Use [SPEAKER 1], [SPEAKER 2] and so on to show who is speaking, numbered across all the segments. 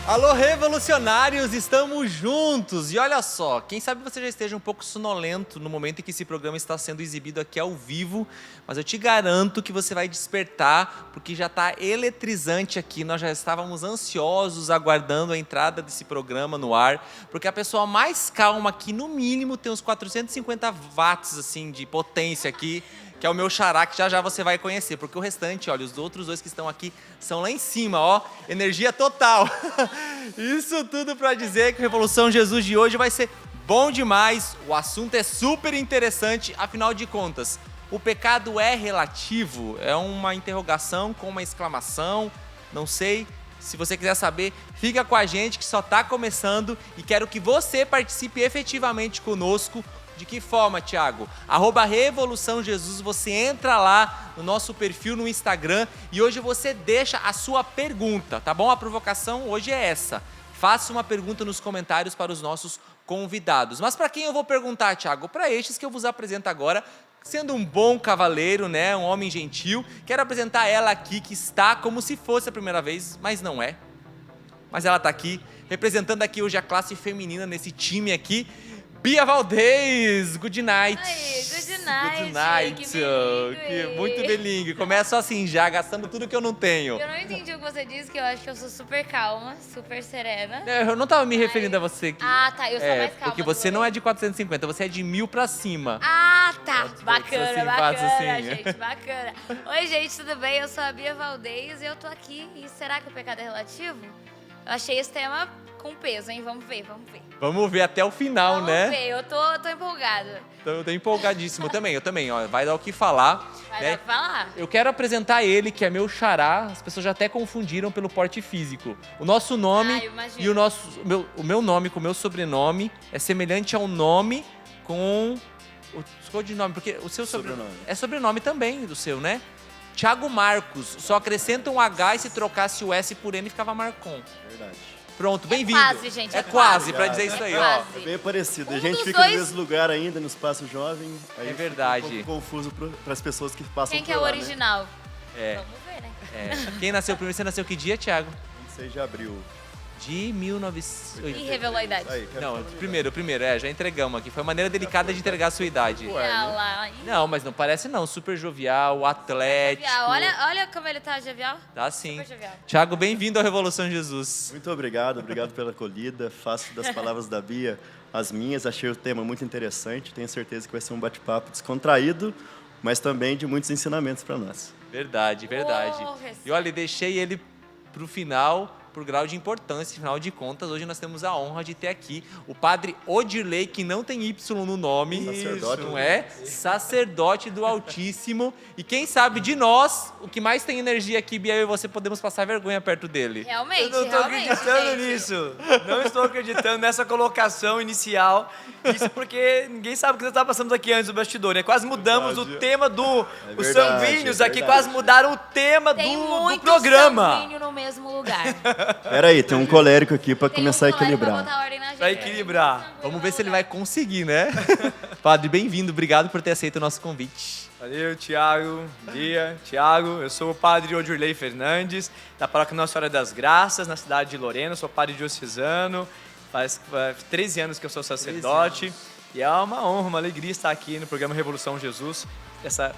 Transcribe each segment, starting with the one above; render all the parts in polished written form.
[SPEAKER 1] Alô, revolucionários, estamos juntos! E olha só, quem sabe você já esteja um pouco sonolento no momento em que esse programa está sendo exibido aqui ao vivo, mas eu te garanto que você vai despertar, porque já está eletrizante aqui, nós já estávamos ansiosos aguardando a entrada desse programa no ar, porque a pessoa mais calma aqui, no mínimo, tem uns 450 watts assim, de potência aqui, que é o meu xará, que já já você vai conhecer, porque o restante, olha, os outros dois que estão aqui são lá em cima, ó, energia total. Isso tudo para dizer que o Revolução Jesus de hoje vai ser bom demais, o assunto é super interessante, afinal de contas, o pecado é relativo? É uma interrogação com uma exclamação, não sei. Se você quiser saber, fica com a gente que só está começando e quero que você participe efetivamente conosco. De que forma, Thiago? @Revolução Jesus, você entra lá no nosso perfil no Instagram e hoje você deixa a sua pergunta, tá bom? A provocação hoje é essa. Faça uma pergunta nos comentários para os nossos convidados. Mas para quem eu vou perguntar, Thiago? Para estes que eu vos apresento agora, sendo um bom cavaleiro, né? Um homem gentil. Quero apresentar ela aqui, que está como se fosse a primeira vez, mas não é. Mas ela está aqui, representando aqui hoje a classe feminina nesse time aqui. Bia Valdez, good night.
[SPEAKER 2] Oi, good night.
[SPEAKER 1] Good night.
[SPEAKER 2] Que
[SPEAKER 1] Muito belingue. Começo assim já, gastando tudo que eu não tenho.
[SPEAKER 2] Eu não entendi o que você disse, que eu acho que eu sou super calma, super serena.
[SPEAKER 1] Eu não tava me referindo a você.
[SPEAKER 2] Ah, tá, eu sou mais calma.
[SPEAKER 1] Porque você não é de 450, você é de 1000 pra cima.
[SPEAKER 2] Ah, tá. Bacana,
[SPEAKER 1] assim,
[SPEAKER 2] bacana,
[SPEAKER 1] assim.
[SPEAKER 2] gente, bacana. Oi, gente, tudo bem? Eu sou a Bia Valdez e eu tô aqui. E será que o pecado é relativo? Eu achei esse tema com peso, hein? Vamos ver.
[SPEAKER 1] Vamos ver até o final,
[SPEAKER 2] Vamos
[SPEAKER 1] né?
[SPEAKER 2] ver, eu tô empolgada.
[SPEAKER 1] Eu tô empolgadíssimo eu também, ó. Vai dar o que falar.
[SPEAKER 2] Vai
[SPEAKER 1] né?
[SPEAKER 2] dar pra falar?
[SPEAKER 1] Eu quero apresentar ele, que é meu xará. As pessoas já até confundiram pelo porte físico. O nosso nome
[SPEAKER 2] eu imagino.
[SPEAKER 1] e o meu nome com o meu sobrenome é semelhante ao nome com o codinome, porque o seu sobrenome é sobrenome também do seu, né? Thiago Marcos. Só acrescenta um H e se trocasse o S por N ficava Marcon.
[SPEAKER 3] Verdade.
[SPEAKER 1] Pronto, bem-vindo.
[SPEAKER 2] quase, gente,
[SPEAKER 1] É
[SPEAKER 2] é
[SPEAKER 1] quase,
[SPEAKER 2] quase.
[SPEAKER 1] pra dizer isso aí, ó.
[SPEAKER 2] Quase.
[SPEAKER 3] É bem parecido. A
[SPEAKER 2] Um
[SPEAKER 3] gente
[SPEAKER 2] dos
[SPEAKER 3] fica
[SPEAKER 2] dois-
[SPEAKER 3] no mesmo lugar ainda, no espaço jovem. Aí
[SPEAKER 1] É verdade.
[SPEAKER 3] Fica um pouco confuso para as pessoas que passam
[SPEAKER 2] Quem
[SPEAKER 3] por
[SPEAKER 2] que é o
[SPEAKER 3] lá,
[SPEAKER 2] original?
[SPEAKER 1] É.
[SPEAKER 2] Vamos ver, né?
[SPEAKER 1] Quem nasceu primeiro? Você nasceu que dia, Thiago?
[SPEAKER 3] Né? 26 de abril.
[SPEAKER 1] De 1980.
[SPEAKER 2] E revelou a idade.
[SPEAKER 3] Aí, quero
[SPEAKER 1] Não,
[SPEAKER 3] falar a
[SPEAKER 1] primeiro, já entregamos aqui. Foi uma maneira delicada de entregar a sua idade.
[SPEAKER 2] Olha lá.
[SPEAKER 1] Não, mas não parece não. Super jovial, atlético.
[SPEAKER 2] Jovial. Olha como ele tá jovial.
[SPEAKER 1] Tá sim.
[SPEAKER 2] Super jovial.
[SPEAKER 1] Thiago, bem-vindo à Revolução Jesus.
[SPEAKER 3] Muito obrigado pela acolhida. Faço das palavras da Bia as minhas. Achei o tema muito interessante. Tenho certeza que vai ser um bate-papo descontraído, mas também de muitos ensinamentos para nós.
[SPEAKER 1] Verdade.
[SPEAKER 2] Oh,
[SPEAKER 1] E olha, deixei ele pro final, por grau de importância. Afinal de contas, hoje nós temos a honra de ter aqui o padre Odirley, que não tem Y no nome.
[SPEAKER 3] Sacerdote.
[SPEAKER 1] Não é? Sacerdote do Altíssimo. E quem sabe de nós, o que mais tem energia aqui, Bia, eu e você podemos passar vergonha perto dele.
[SPEAKER 2] Realmente,
[SPEAKER 4] Eu não estou
[SPEAKER 2] realmente,
[SPEAKER 4] acreditando
[SPEAKER 2] gente.
[SPEAKER 4] nisso. Não estou acreditando nessa colocação inicial. Isso porque ninguém sabe o que nós estávamos passando aqui antes do bastidor, né? Quase mudamos o tema do... os
[SPEAKER 3] verdade,
[SPEAKER 4] sanguíneos
[SPEAKER 3] é
[SPEAKER 4] aqui
[SPEAKER 3] verdade.
[SPEAKER 4] quase mudaram o tema
[SPEAKER 2] Tem
[SPEAKER 4] do
[SPEAKER 2] muito
[SPEAKER 4] programa.
[SPEAKER 2] sanguíneo no mesmo lugar.
[SPEAKER 3] Pera aí, tem um colérico aqui para
[SPEAKER 2] Tem
[SPEAKER 3] começar a
[SPEAKER 2] colérico pra
[SPEAKER 3] equilibrar.
[SPEAKER 2] botar ordem na
[SPEAKER 4] Pra
[SPEAKER 2] gente.
[SPEAKER 4] equilibrar.
[SPEAKER 1] Vamos ver se ele vai conseguir, né? Padre, bem-vindo. Obrigado por ter aceito o nosso convite.
[SPEAKER 4] Valeu, Thiago, Bia, Thiago. Eu sou o padre Odirley Fernandes, da paróquia Nossa Senhora das Graças, na cidade de Lorena. Sou padre diocesano, faz 13 anos que eu sou sacerdote. E é uma honra, uma alegria estar aqui no programa Revolução Jesus, essa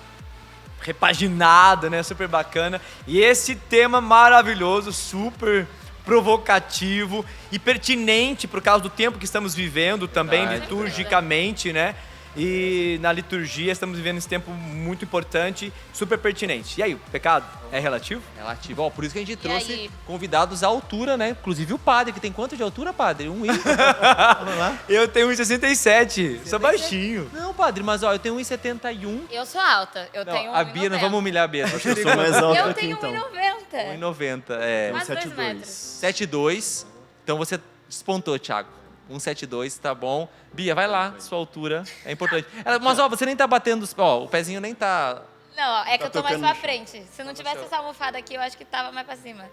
[SPEAKER 4] repaginada, né, super bacana. E esse tema maravilhoso, super provocativo e pertinente por causa do tempo que estamos vivendo também
[SPEAKER 1] Verdade,
[SPEAKER 4] liturgicamente, né? E na liturgia estamos vivendo esse tempo muito importante, super pertinente. E aí, o pecado é relativo?
[SPEAKER 1] Relativo. Ó, por isso que a gente
[SPEAKER 2] E
[SPEAKER 1] trouxe
[SPEAKER 2] aí?
[SPEAKER 1] convidados à altura, né? Inclusive o padre, que tem quanto de altura, padre? Vamos lá.
[SPEAKER 4] Eu tenho 1,67, sou baixinho.
[SPEAKER 1] Não, padre, mas ó, eu tenho 1,71.
[SPEAKER 2] Eu sou alta, eu
[SPEAKER 1] Não,
[SPEAKER 2] tenho
[SPEAKER 1] a Bia, não vamos humilhar a Bia.
[SPEAKER 3] Acho que eu sou mais alto
[SPEAKER 2] Eu
[SPEAKER 3] aqui
[SPEAKER 2] tenho
[SPEAKER 3] então.
[SPEAKER 2] 1,90.
[SPEAKER 1] 1,90, é.
[SPEAKER 2] Quase 2
[SPEAKER 3] 1,72.
[SPEAKER 2] metros.
[SPEAKER 1] 7,2. Então você despontou, Thiago. 1,72, tá bom. Bia, vai lá, sua altura. É importante. Mas, ó, você nem tá batendo... Ó, o pezinho nem tá...
[SPEAKER 2] Não, é que
[SPEAKER 3] Tá
[SPEAKER 2] eu tô mais
[SPEAKER 3] tocando
[SPEAKER 2] pra
[SPEAKER 3] no chão.
[SPEAKER 2] frente. Se não tivesse essa almofada aqui, eu acho que tava mais pra cima.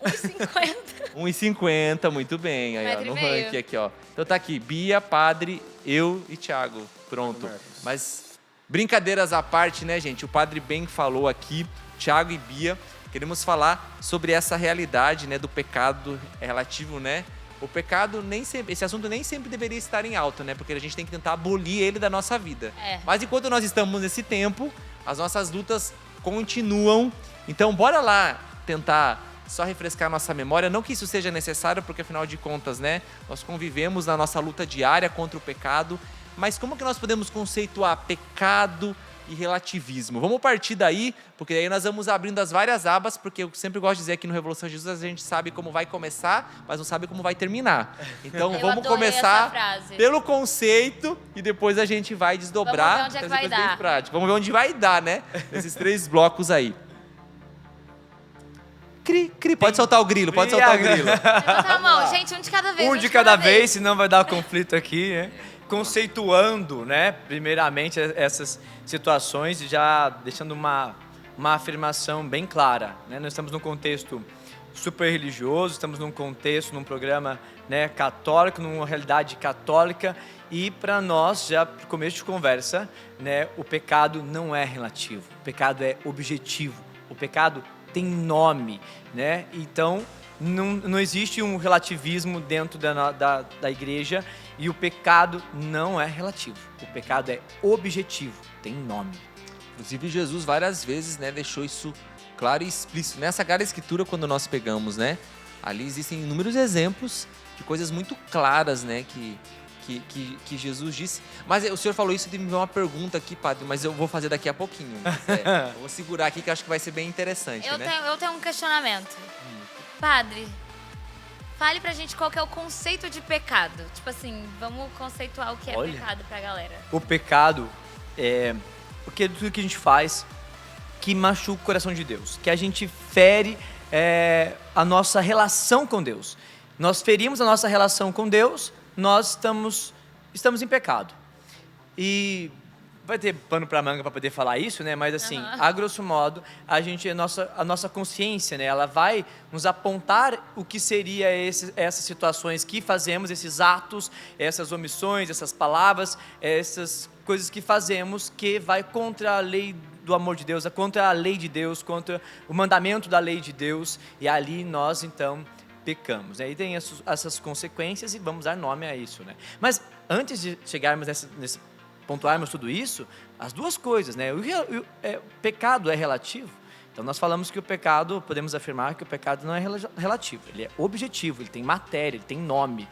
[SPEAKER 2] 1,50.
[SPEAKER 1] 1,50, muito bem. Aí, ó,
[SPEAKER 2] Metro e
[SPEAKER 1] no
[SPEAKER 2] meio.
[SPEAKER 1] ranking aqui, ó. Então tá aqui, Bia, padre, eu e Thiago. Pronto. Mas, brincadeiras à parte, né, gente? O padre bem falou aqui, Thiago e Bia. queremos falar sobre essa realidade, né, do pecado relativo, né? O pecado nem sempre, esse assunto nem sempre deveria estar em alta, né? Porque a gente tem que tentar abolir ele da nossa vida. Mas enquanto nós estamos nesse tempo, as nossas lutas continuam. Então, bora lá tentar só refrescar nossa memória. Não que isso seja necessário, porque afinal de contas, né? Nós convivemos na nossa luta diária contra o pecado. Mas como que nós podemos conceituar pecado e relativismo? Vamos partir daí, porque aí nós vamos abrindo as várias abas, porque eu sempre gosto de dizer aqui no Revolução Jesus, a gente sabe como vai começar, mas não sabe como vai terminar. Então vamos começar pelo conceito e depois a gente vai desdobrar.
[SPEAKER 2] Vamos ver onde é que vai dar.
[SPEAKER 1] Vamos ver onde vai dar, né? Esses 3 blocos aí. Pode soltar o grilo, pode soltar o grilo.
[SPEAKER 2] Levanta a mão, gente, um de cada vez.
[SPEAKER 4] Um de cada vez, senão vai dar conflito aqui, né? Conceituando, né, primeiramente essas situações e já deixando uma afirmação bem clara, né? Nós estamos num contexto super religioso, estamos num contexto, num programa, né, católico, numa realidade católica e para nós, já no começo de conversa, né, o pecado não é relativo, o pecado é objetivo, o pecado tem nome, né? Então não existe um relativismo dentro da igreja e o pecado não é relativo. O pecado é objetivo, tem nome.
[SPEAKER 1] Inclusive, Jesus várias vezes, né, deixou isso claro e explícito. Nessa Sagrada Escritura, quando nós pegamos, né, ali existem inúmeros exemplos de coisas muito claras, né, que Jesus disse. Mas o senhor falou isso e me veio uma pergunta aqui, padre, mas eu vou fazer daqui a pouquinho. Eu vou segurar aqui que acho que vai ser bem interessante, né?
[SPEAKER 2] Eu tenho um questionamento. Padre, fale pra gente qual que é o conceito de pecado. Tipo assim, vamos conceituar o que é pecado pra galera.
[SPEAKER 4] O pecado é tudo que a gente faz que machuca o coração de Deus, que a gente fere a nossa relação com Deus. Nós ferimos a nossa relação com Deus, nós estamos em pecado. E vai ter pano para manga para poder falar isso, né? Mas assim, a grosso modo, a nossa consciência, né? Ela vai nos apontar o que seria essas situações que fazemos, esses atos, essas omissões, essas palavras, essas coisas que fazemos que vai contra a lei do amor de Deus, contra a lei de Deus, contra o mandamento da lei de Deus. E ali nós então pecamos. Aí tem essas consequências e vamos dar nome a isso, né? Mas antes de chegarmos nesse pontuarmos tudo isso, as duas coisas, né? O pecado é relativo. Então nós falamos que o pecado, podemos afirmar que o pecado não é relativo, ele é objetivo, ele tem matéria, ele tem nome.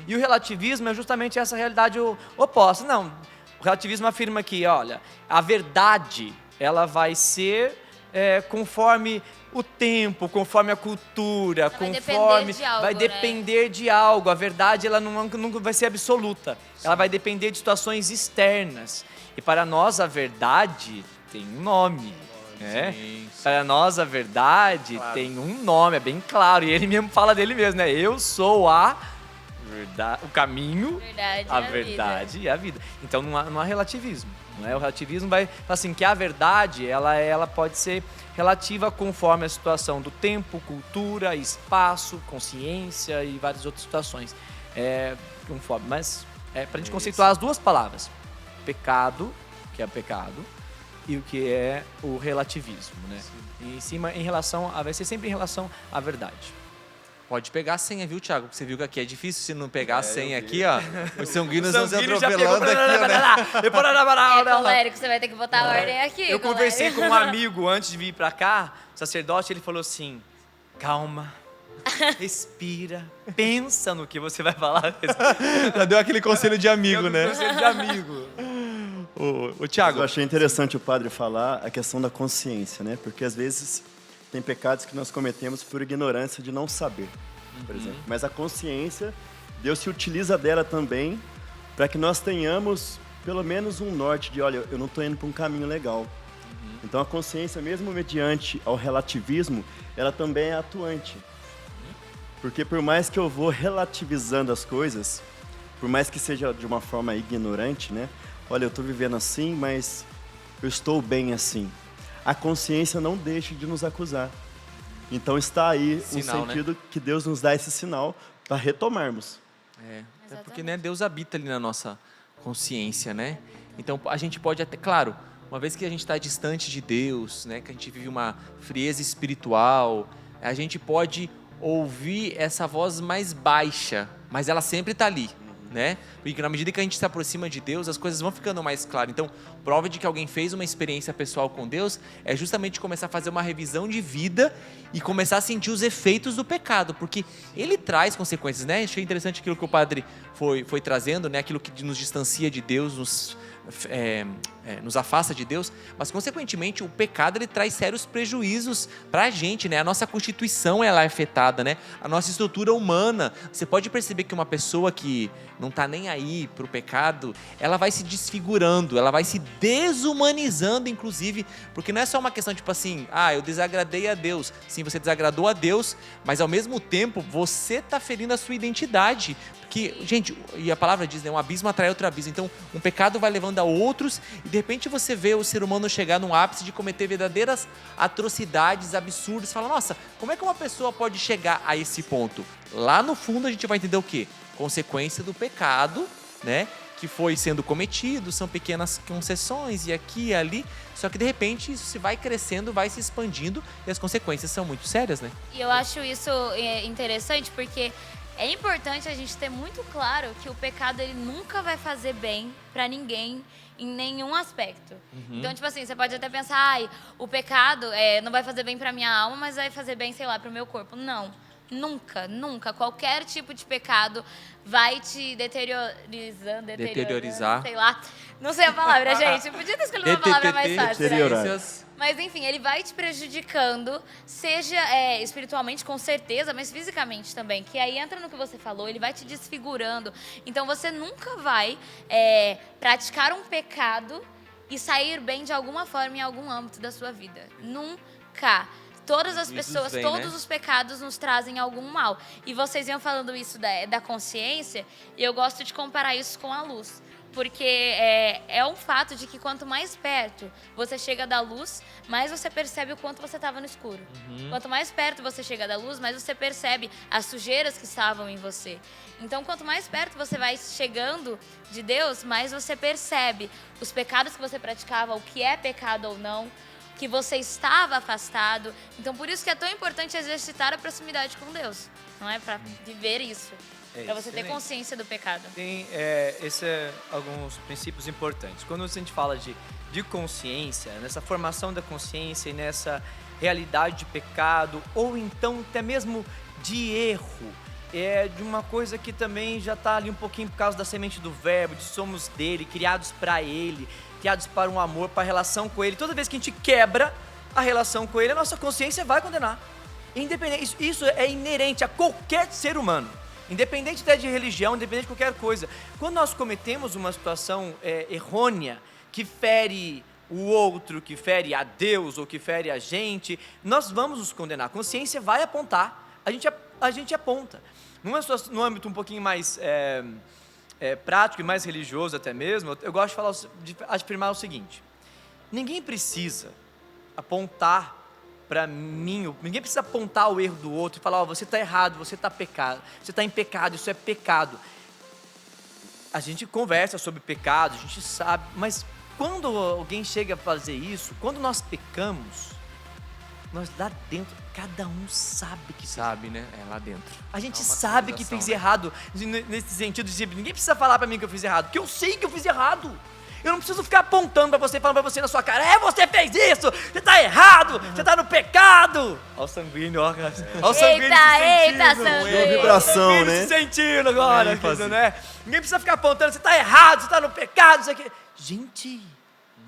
[SPEAKER 4] E o relativismo é justamente essa realidade oposta. Não, o relativismo afirma que, olha, a verdade, ela vai ser conforme o tempo, conforme a cultura, vai depender de algo. A verdade, ela nunca vai ser absoluta. Sim. Ela vai depender de situações externas. E para nós a verdade tem um nome. Sim. Para nós a verdade tem um nome, é bem claro. E ele mesmo fala dele mesmo, né? Eu sou a verdade, o caminho, a verdade e a vida. Então não há relativismo. Não é? O relativismo vai falar assim, que a verdade ela pode ser relativa conforme a situação do tempo, cultura, espaço, consciência e várias outras situações. Mas para a gente conceituar as duas palavras, pecado, que é pecado, e o que é o relativismo, né? Vai ser sempre em relação à verdade.
[SPEAKER 1] Pode pegar a senha, viu, Thiago? Porque você viu que aqui é difícil se não pegar a senha aqui, ó. Os sanguíneos estão se atropelando aqui,
[SPEAKER 2] né? Colérico, você vai ter que botar a ordem aqui.
[SPEAKER 4] Eu conversei com um amigo antes de vir pra cá, o sacerdote, ele falou assim, calma, respira, pensa no que você vai falar.
[SPEAKER 1] Já deu aquele conselho de amigo, né?
[SPEAKER 4] Conselho de amigo.
[SPEAKER 1] Ô, Thiago.
[SPEAKER 3] Eu achei interessante o padre falar a questão da consciência, né? Porque às vezes tem pecados que nós cometemos por ignorância de não saber, por exemplo. Mas a consciência, Deus se utiliza dela também para que nós tenhamos pelo menos um norte de, olha, eu não estou indo para um caminho legal. Então a consciência, mesmo mediante ao relativismo, ela também é atuante. Porque por mais que eu vou relativizando as coisas, por mais que seja de uma forma ignorante, né? Olha, eu estou vivendo assim, mas eu estou bem assim. A consciência não deixa de nos acusar. Então está aí
[SPEAKER 1] sinal,
[SPEAKER 3] um sentido, né? Que Deus nos dá esse sinal para retomarmos.
[SPEAKER 1] É porque, né, Deus habita ali na nossa consciência, né? Então a gente pode até, claro, uma vez que a gente está distante de Deus, né, que a gente vive uma frieza espiritual, a gente pode ouvir essa voz mais baixa, mas ela sempre está ali, né? Porque na medida que a gente se aproxima de Deus, as coisas vão ficando mais claras. Então, prova de que alguém fez uma experiência pessoal com Deus é justamente começar a fazer uma revisão de vida e começar a sentir os efeitos do pecado, porque ele traz consequências, né? Achei interessante aquilo que o padre foi trazendo, né? Aquilo que nos distancia de Deus, nos afasta de Deus, mas consequentemente o pecado ele traz sérios prejuízos para a gente, né? A nossa constituição ela é afetada, né? A nossa estrutura humana. Você pode perceber que uma pessoa que não está nem aí para o pecado, ela vai se desfigurando, ela vai se desumanizando, inclusive, porque não é só uma questão tipo assim, eu desagradei a Deus. Sim, você desagradou a Deus, mas ao mesmo tempo você está ferindo a sua identidade. Porque, gente, e a palavra diz, né, um abismo atrai outro abismo. Então, um pecado vai levando a outros e de repente você vê o ser humano chegar num ápice de cometer verdadeiras atrocidades, absurdos. Você fala, nossa, como é que uma pessoa pode chegar a esse ponto? Lá no fundo a gente vai entender o quê? Consequência do pecado, né? Que foi sendo cometido, são pequenas concessões e aqui e ali, só que de repente isso se vai crescendo, vai se expandindo e as consequências são muito sérias, né?
[SPEAKER 2] E eu acho isso interessante porque é importante a gente ter muito claro que o pecado ele nunca vai fazer bem pra ninguém em nenhum aspecto. Então, tipo assim, você pode até pensar, o pecado não vai fazer bem pra minha alma, mas vai fazer bem, sei lá, pro meu corpo. Não. Nunca, nunca. Qualquer tipo de pecado vai te deteriorizar, sei lá. Não sei a palavra, gente. Eu podia ter escolhido uma palavra mais fácil. Mas enfim, ele vai te prejudicando, seja espiritualmente, com certeza, mas fisicamente também. Que aí entra no que você falou, ele vai te desfigurando. Então você nunca vai praticar um pecado e sair bem de alguma forma em algum âmbito da sua vida. Nunca. Todas as pessoas, todos os pecados nos trazem algum mal. E vocês iam falando isso da consciência, e eu gosto de comparar isso com a luz. Porque é um fato de que quanto mais perto você chega da luz, mais você percebe o quanto você estava no escuro. Quanto mais perto você chega da luz, mais você percebe as sujeiras que estavam em você. Então, quanto mais perto você vai chegando de Deus, mais você percebe os pecados que você praticava, o que é pecado ou não, que você estava afastado. Então, por isso que é tão importante exercitar a proximidade com Deus, não é? Para viver isso, para você ter consciência do pecado.
[SPEAKER 4] Tem alguns princípios importantes. Quando a gente fala de consciência, nessa formação da consciência e nessa realidade de pecado, ou então até mesmo de erro, de uma coisa que também já está ali um pouquinho por causa da semente do verbo, de somos dele, criados para ele, criados para um amor, para a relação com ele. Toda vez que a gente quebra a relação com ele, a nossa consciência vai condenar. Independente, isso é inerente a qualquer ser humano, independente até de religião, independente de qualquer coisa. Quando nós cometemos uma situação errônea, que fere o outro, que fere a Deus ou que fere a gente, nós vamos nos condenar. A consciência vai apontar, a gente aponta. Num âmbito um pouquinho mais prático e mais religioso até mesmo, eu gosto de afirmar o seguinte: ninguém precisa apontar para mim, ninguém precisa apontar o erro do outro e falar, você está errado, você está em pecado, isso é pecado. A gente conversa sobre pecado, a gente sabe, mas quando alguém chega a fazer isso, quando nós pecamos, nós lá dentro, cada um sabe que
[SPEAKER 1] sabe, né? Lá dentro.
[SPEAKER 4] A gente sabe que fez errado, nesse sentido de ninguém precisa falar pra mim que eu fiz errado, porque eu sei que eu fiz errado. Eu não preciso ficar apontando pra você, falando pra você na sua cara, você fez isso, você tá errado, você tá no pecado. Olha o sanguíneo, ó, cara. Olha o sanguíneo
[SPEAKER 2] Eita, sanguíneo.
[SPEAKER 3] Uma vibração, né?
[SPEAKER 4] Se sentindo agora, né? Ninguém precisa ficar apontando, você tá errado, você tá no pecado, isso aqui. Gente,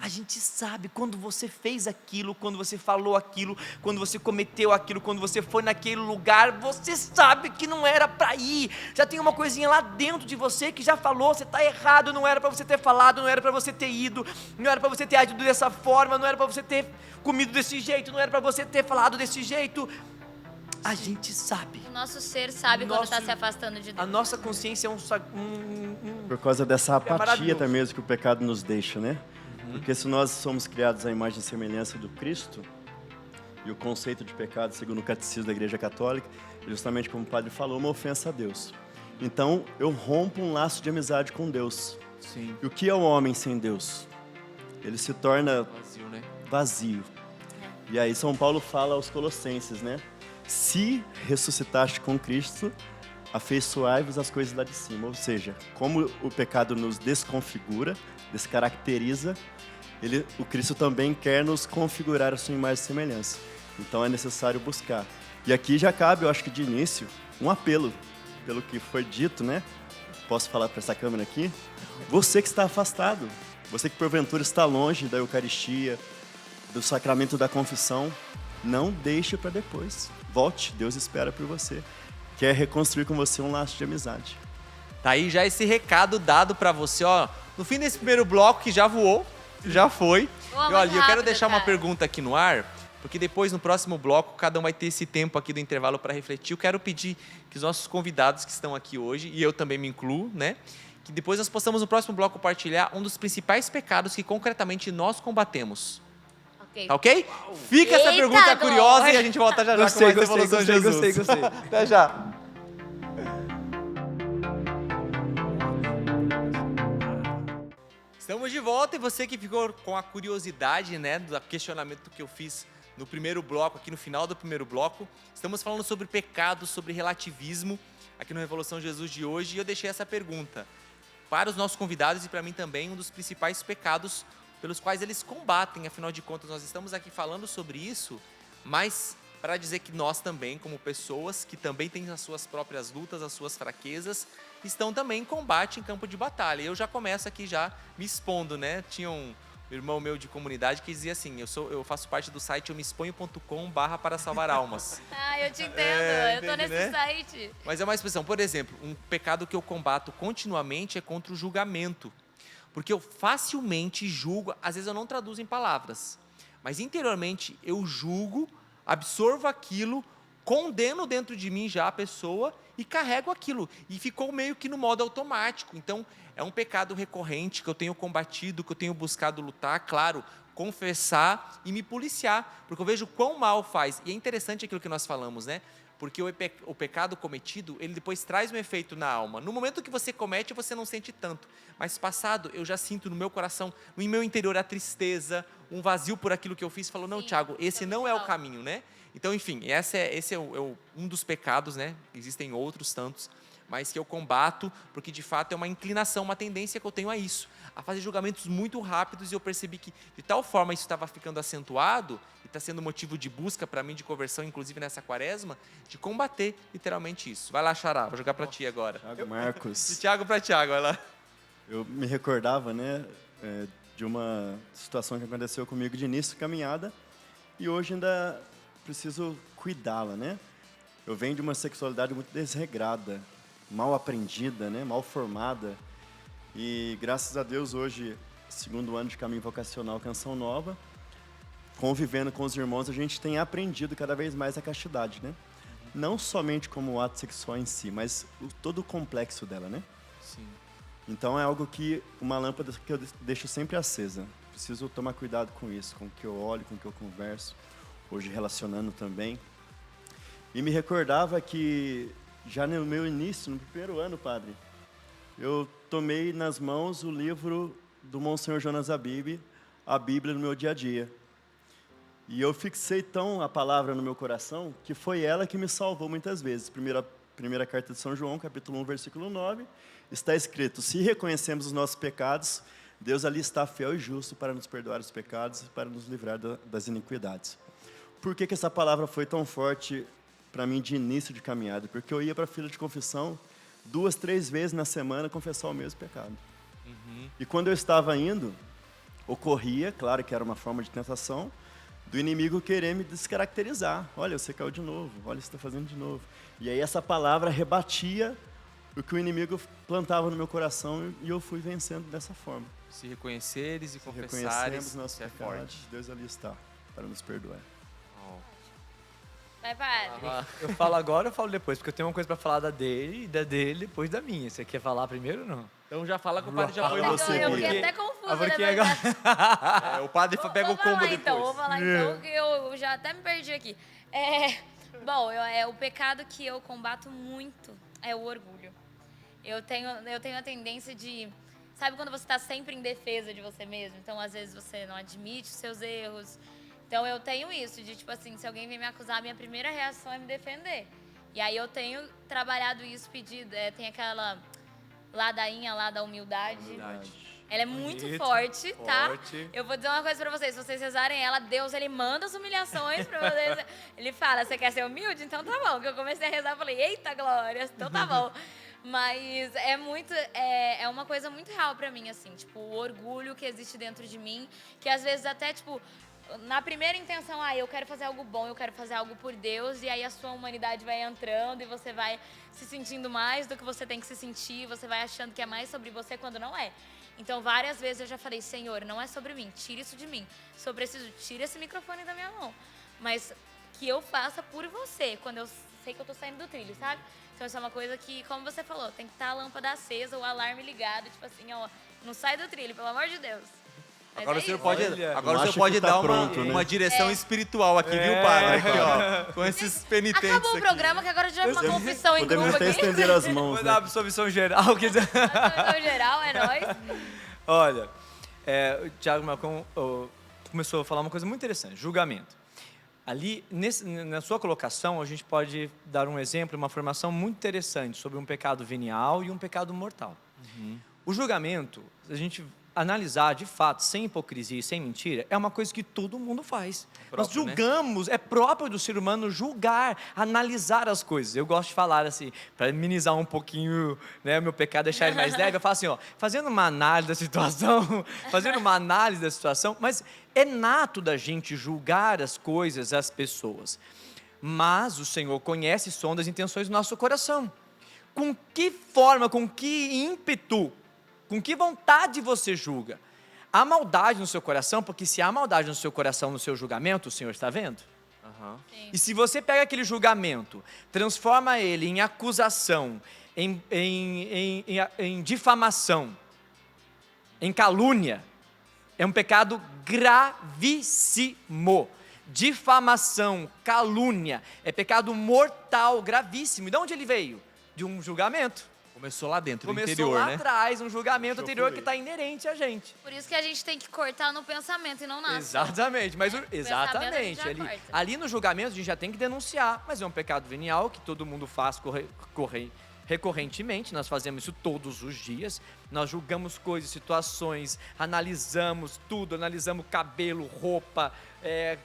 [SPEAKER 4] a gente sabe quando você fez aquilo, quando você falou aquilo, quando você cometeu aquilo, quando você foi naquele lugar, você sabe que não era para ir. Já tem uma coisinha lá dentro de você que já falou, você está errado, não era para você ter falado, não era para você ter ido, não era para você ter agido dessa forma, não era para você ter comido desse jeito, não era para você ter falado desse jeito. A gente sabe.
[SPEAKER 2] O nosso ser sabe quando está se afastando de Deus.
[SPEAKER 4] A nossa consciência é
[SPEAKER 3] Por causa dessa apatia também mesmo que o pecado nos deixa, né? Porque se nós somos criados à imagem e semelhança do Cristo, e o conceito de pecado, segundo o Catecismo da Igreja Católica, é justamente como o padre falou, uma ofensa a Deus. Então, eu rompo um laço de amizade com Deus.
[SPEAKER 1] Sim.
[SPEAKER 3] E o que é o homem sem Deus? ele se torna
[SPEAKER 1] Vazio, né?
[SPEAKER 3] vazio. E aí São Paulo fala aos Colossenses, né? Se ressuscitaste com Cristo, afeiçoai-vos as coisas lá de cima. Ou seja, como o pecado nos desconfigura, descaracteriza, o Cristo também quer nos configurar a sua imagem e semelhança. Então é necessário buscar. E aqui já cabe, eu acho que de início, um apelo, pelo que foi dito, né? Posso falar para essa câmera aqui? Você que está afastado, você que porventura está longe da Eucaristia, do sacramento da confissão, não deixe para depois. Volte, Deus espera por você. Quer reconstruir com você um laço de amizade.
[SPEAKER 1] Tá aí já esse recado dado pra você, ó. No fim desse primeiro bloco, que já voou, já foi.
[SPEAKER 2] Voa
[SPEAKER 1] E
[SPEAKER 2] mais
[SPEAKER 1] olha, eu quero
[SPEAKER 2] rápido,
[SPEAKER 1] deixar uma
[SPEAKER 2] cara.
[SPEAKER 1] pergunta aqui no ar, porque depois, no próximo bloco, cada um vai ter esse tempo aqui do intervalo para refletir. Eu quero pedir que os nossos convidados que estão aqui hoje, e eu também me incluo, né? Que depois nós possamos, no próximo bloco, partilhar um dos principais pecados que concretamente nós combatemos.
[SPEAKER 2] Ok.
[SPEAKER 1] Tá ok? Fica essa
[SPEAKER 2] Eita,
[SPEAKER 1] pergunta
[SPEAKER 2] Glória.
[SPEAKER 1] curiosa e a gente volta já já com mais Evolução Jesus.
[SPEAKER 4] Gostei.
[SPEAKER 1] Até já. Estamos de volta e você que ficou com a curiosidade, né, do questionamento que eu fiz no primeiro bloco, aqui no final do primeiro bloco, estamos falando sobre pecado, sobre relativismo, aqui no Revolução Jesus de hoje, e eu deixei essa pergunta para os nossos convidados e para mim também, um dos principais pecados pelos quais eles combatem. Afinal de contas, nós estamos aqui falando sobre isso, mas para dizer que nós também, como pessoas que também têm as suas próprias lutas, as suas fraquezas, estão também em combate, em campo de batalha. Eu já começo aqui já me expondo, né? Tinha um irmão meu de comunidade que dizia assim, eu faço parte do site eumeexponho.com/ para salvar almas.
[SPEAKER 2] Ah, eu te entendo. Eu tô
[SPEAKER 1] entende,
[SPEAKER 2] nesse
[SPEAKER 1] né?
[SPEAKER 2] site.
[SPEAKER 1] Mas é uma expressão, por exemplo, um pecado que eu combato continuamente é contra o julgamento. Porque eu facilmente julgo, às vezes eu não traduzo em palavras, mas interiormente eu julgo, absorvo aquilo, condeno dentro de mim já a pessoa e carrego aquilo. E ficou meio que no modo automático. Então, é um pecado recorrente que eu tenho combatido, que eu tenho buscado lutar, claro, confessar e me policiar, porque eu vejo quão mal faz. E é interessante aquilo que nós falamos, né? Porque o pecado cometido, ele depois traz um efeito na alma. No momento que você comete, você não sente tanto. Mas passado, eu já sinto no meu coração, no meu interior, a tristeza, um vazio por aquilo que eu fiz. Falou, não,
[SPEAKER 2] Sim,
[SPEAKER 1] Thiago, esse
[SPEAKER 2] isso é
[SPEAKER 1] não
[SPEAKER 2] muito
[SPEAKER 1] é o
[SPEAKER 2] real.
[SPEAKER 1] caminho, né? Então, enfim, esse é um dos pecados, né? Existem outros tantos, mas que eu combato, porque de fato é uma inclinação, uma tendência que eu tenho a isso, a fazer julgamentos muito rápidos, e eu percebi que de tal forma isso estava ficando acentuado, e está sendo motivo de busca para mim, de conversão, inclusive nessa quaresma, de combater literalmente isso. Vai lá, Xará, vou jogar para ti agora.
[SPEAKER 3] Thiago
[SPEAKER 1] De
[SPEAKER 3] Marcos,
[SPEAKER 1] Thiago para Thiago, vai lá.
[SPEAKER 3] eu me recordava, né, de uma situação que aconteceu comigo de início de caminhada e hoje ainda preciso cuidá-la, né? Eu venho de uma sexualidade muito desregrada, mal aprendida, né, mal formada, e graças a Deus hoje, segundo ano de caminho vocacional Canção Nova, convivendo com os irmãos, a gente tem aprendido cada vez mais a castidade, né? Não somente como o ato sexual em si, mas todo o complexo dela, né?
[SPEAKER 1] Sim.
[SPEAKER 3] Então é algo que, uma lâmpada que eu deixo sempre acesa. Preciso tomar cuidado com isso, com o que eu olho, com o que eu converso, hoje relacionando também. E me recordava que já no meu início, no primeiro ano, padre, eu tomei nas mãos o livro do Monsenhor Jonas Abib, a Bíblia no meu dia a dia. E eu fixei tão a palavra no meu coração que foi ela que me salvou muitas vezes. Primeira carta de São João, capítulo 1, versículo 9, está escrito: se reconhecemos os nossos pecados, Deus ali está fiel e justo para nos perdoar os pecados e para nos livrar das iniquidades. Por que essa palavra foi tão forte para mim de início de caminhada? Porque eu ia para a fila de confissão 2, 3 vezes na semana confessar o mesmo pecado. E quando eu estava indo, ocorria, claro que era uma forma de tentação, do inimigo querer me descaracterizar. Olha, você caiu de novo, olha, você está fazendo de novo. E aí essa palavra rebatia o que o inimigo plantava no meu coração e eu fui vencendo dessa forma.
[SPEAKER 1] Se reconheceres e confessares,
[SPEAKER 3] Reconhecemos nossos
[SPEAKER 1] isso é
[SPEAKER 3] pecados,
[SPEAKER 1] forte.
[SPEAKER 3] Deus ali está para nos perdoar.
[SPEAKER 2] Vai, padre.
[SPEAKER 4] Eu falo agora ou eu falo depois? Porque eu tenho uma coisa pra falar da dele e da dele depois da minha. Você quer falar primeiro ou não?
[SPEAKER 1] Então já fala que o padre já foi
[SPEAKER 3] Fala
[SPEAKER 1] no
[SPEAKER 3] você,
[SPEAKER 2] Eu
[SPEAKER 3] Bia.
[SPEAKER 2] fiquei até confusa,
[SPEAKER 4] porque
[SPEAKER 2] né?
[SPEAKER 4] agora-
[SPEAKER 1] O padre pega o combo depois.
[SPEAKER 2] Vou falar então, que eu já até me perdi aqui. Bom, o pecado que eu combato muito é o orgulho. Eu tenho a tendência de Sabe quando você tá sempre em defesa de você mesmo? Então, às vezes, você não admite os seus erros. Então, eu tenho isso, de tipo assim, se alguém vem me acusar, a minha primeira reação é me defender. E aí, eu tenho trabalhado isso, pedido, tem aquela ladainha lá da humildade. Ela é muito forte, tá? Eu vou dizer uma coisa pra vocês, se vocês rezarem ela, Deus, ele manda as humilhações pra vocês. Ele fala, você quer ser humilde? Então tá bom. Que eu comecei a rezar, eu falei, eita glória, então tá bom. Mas é uma coisa muito real pra mim, assim, tipo, o orgulho que existe dentro de mim, que às vezes até, tipo, na primeira intenção, eu quero fazer algo bom, eu quero fazer algo por Deus, e aí a sua humanidade vai entrando e você vai se sentindo mais do que você tem que se sentir, você vai achando que é mais sobre você quando não é. Então, várias vezes eu já falei, Senhor, não é sobre mim, tira isso de mim. Se eu preciso, tira esse microfone da minha mão. Mas que eu faça por você, quando eu sei que eu tô saindo do trilho, sabe? Então, isso é uma coisa que, como você falou, tem que estar a lâmpada acesa, o alarme ligado, tipo assim, não sai do trilho, pelo amor de Deus. Mas
[SPEAKER 1] agora o senhor pode,
[SPEAKER 3] tá
[SPEAKER 1] dar
[SPEAKER 3] pronto,
[SPEAKER 1] uma direção espiritual aqui, viu, padre? Aqui, ó, com esses penitentes.
[SPEAKER 2] Acabou o programa, que agora a gente vai pra uma confissão em grupo
[SPEAKER 3] Podemos até
[SPEAKER 2] aqui.
[SPEAKER 3] estender as mãos.
[SPEAKER 4] Vou dar absolvição geral.
[SPEAKER 2] Absolvição geral, é nóis.
[SPEAKER 4] Olha, o Thiago Malcom começou a falar uma coisa muito interessante, julgamento. Ali, na sua colocação, a gente pode dar um exemplo, uma formação muito interessante sobre um pecado venial e um pecado mortal. O julgamento, a gente analisar de fato, sem hipocrisia e sem mentira, é uma coisa que todo mundo faz. Nós julgamos, é próprio do ser humano julgar, analisar as coisas. Eu gosto de falar assim, para minimizar um pouquinho, né, o meu pecado, deixar ele mais leve, eu falo assim, fazendo uma análise da situação, mas é nato da gente julgar as coisas, as pessoas. Mas o Senhor conhece e sonda as intenções do nosso coração. Com que forma, com que ímpeto, com que vontade você julga? Há maldade no seu coração, porque se há maldade no seu coração, no seu julgamento, o Senhor está vendo? E se você pega aquele julgamento, transforma ele em acusação, em difamação, em calúnia, é um pecado gravíssimo. Difamação, calúnia, é pecado mortal, gravíssimo. E de onde ele veio? De um julgamento.
[SPEAKER 1] Começou lá dentro, no interior,
[SPEAKER 4] Começou lá
[SPEAKER 1] né?
[SPEAKER 4] atrás, um julgamento anterior que está inerente a gente.
[SPEAKER 2] Por isso que a gente tem que cortar no pensamento e não na ação.
[SPEAKER 4] Exatamente, mas exatamente.
[SPEAKER 2] Exatamente.
[SPEAKER 4] Ali no julgamento a gente já tem que denunciar, mas é um pecado venial que todo mundo faz recorrentemente, nós fazemos isso todos os dias, nós julgamos coisas, situações, analisamos tudo, analisamos cabelo, roupa,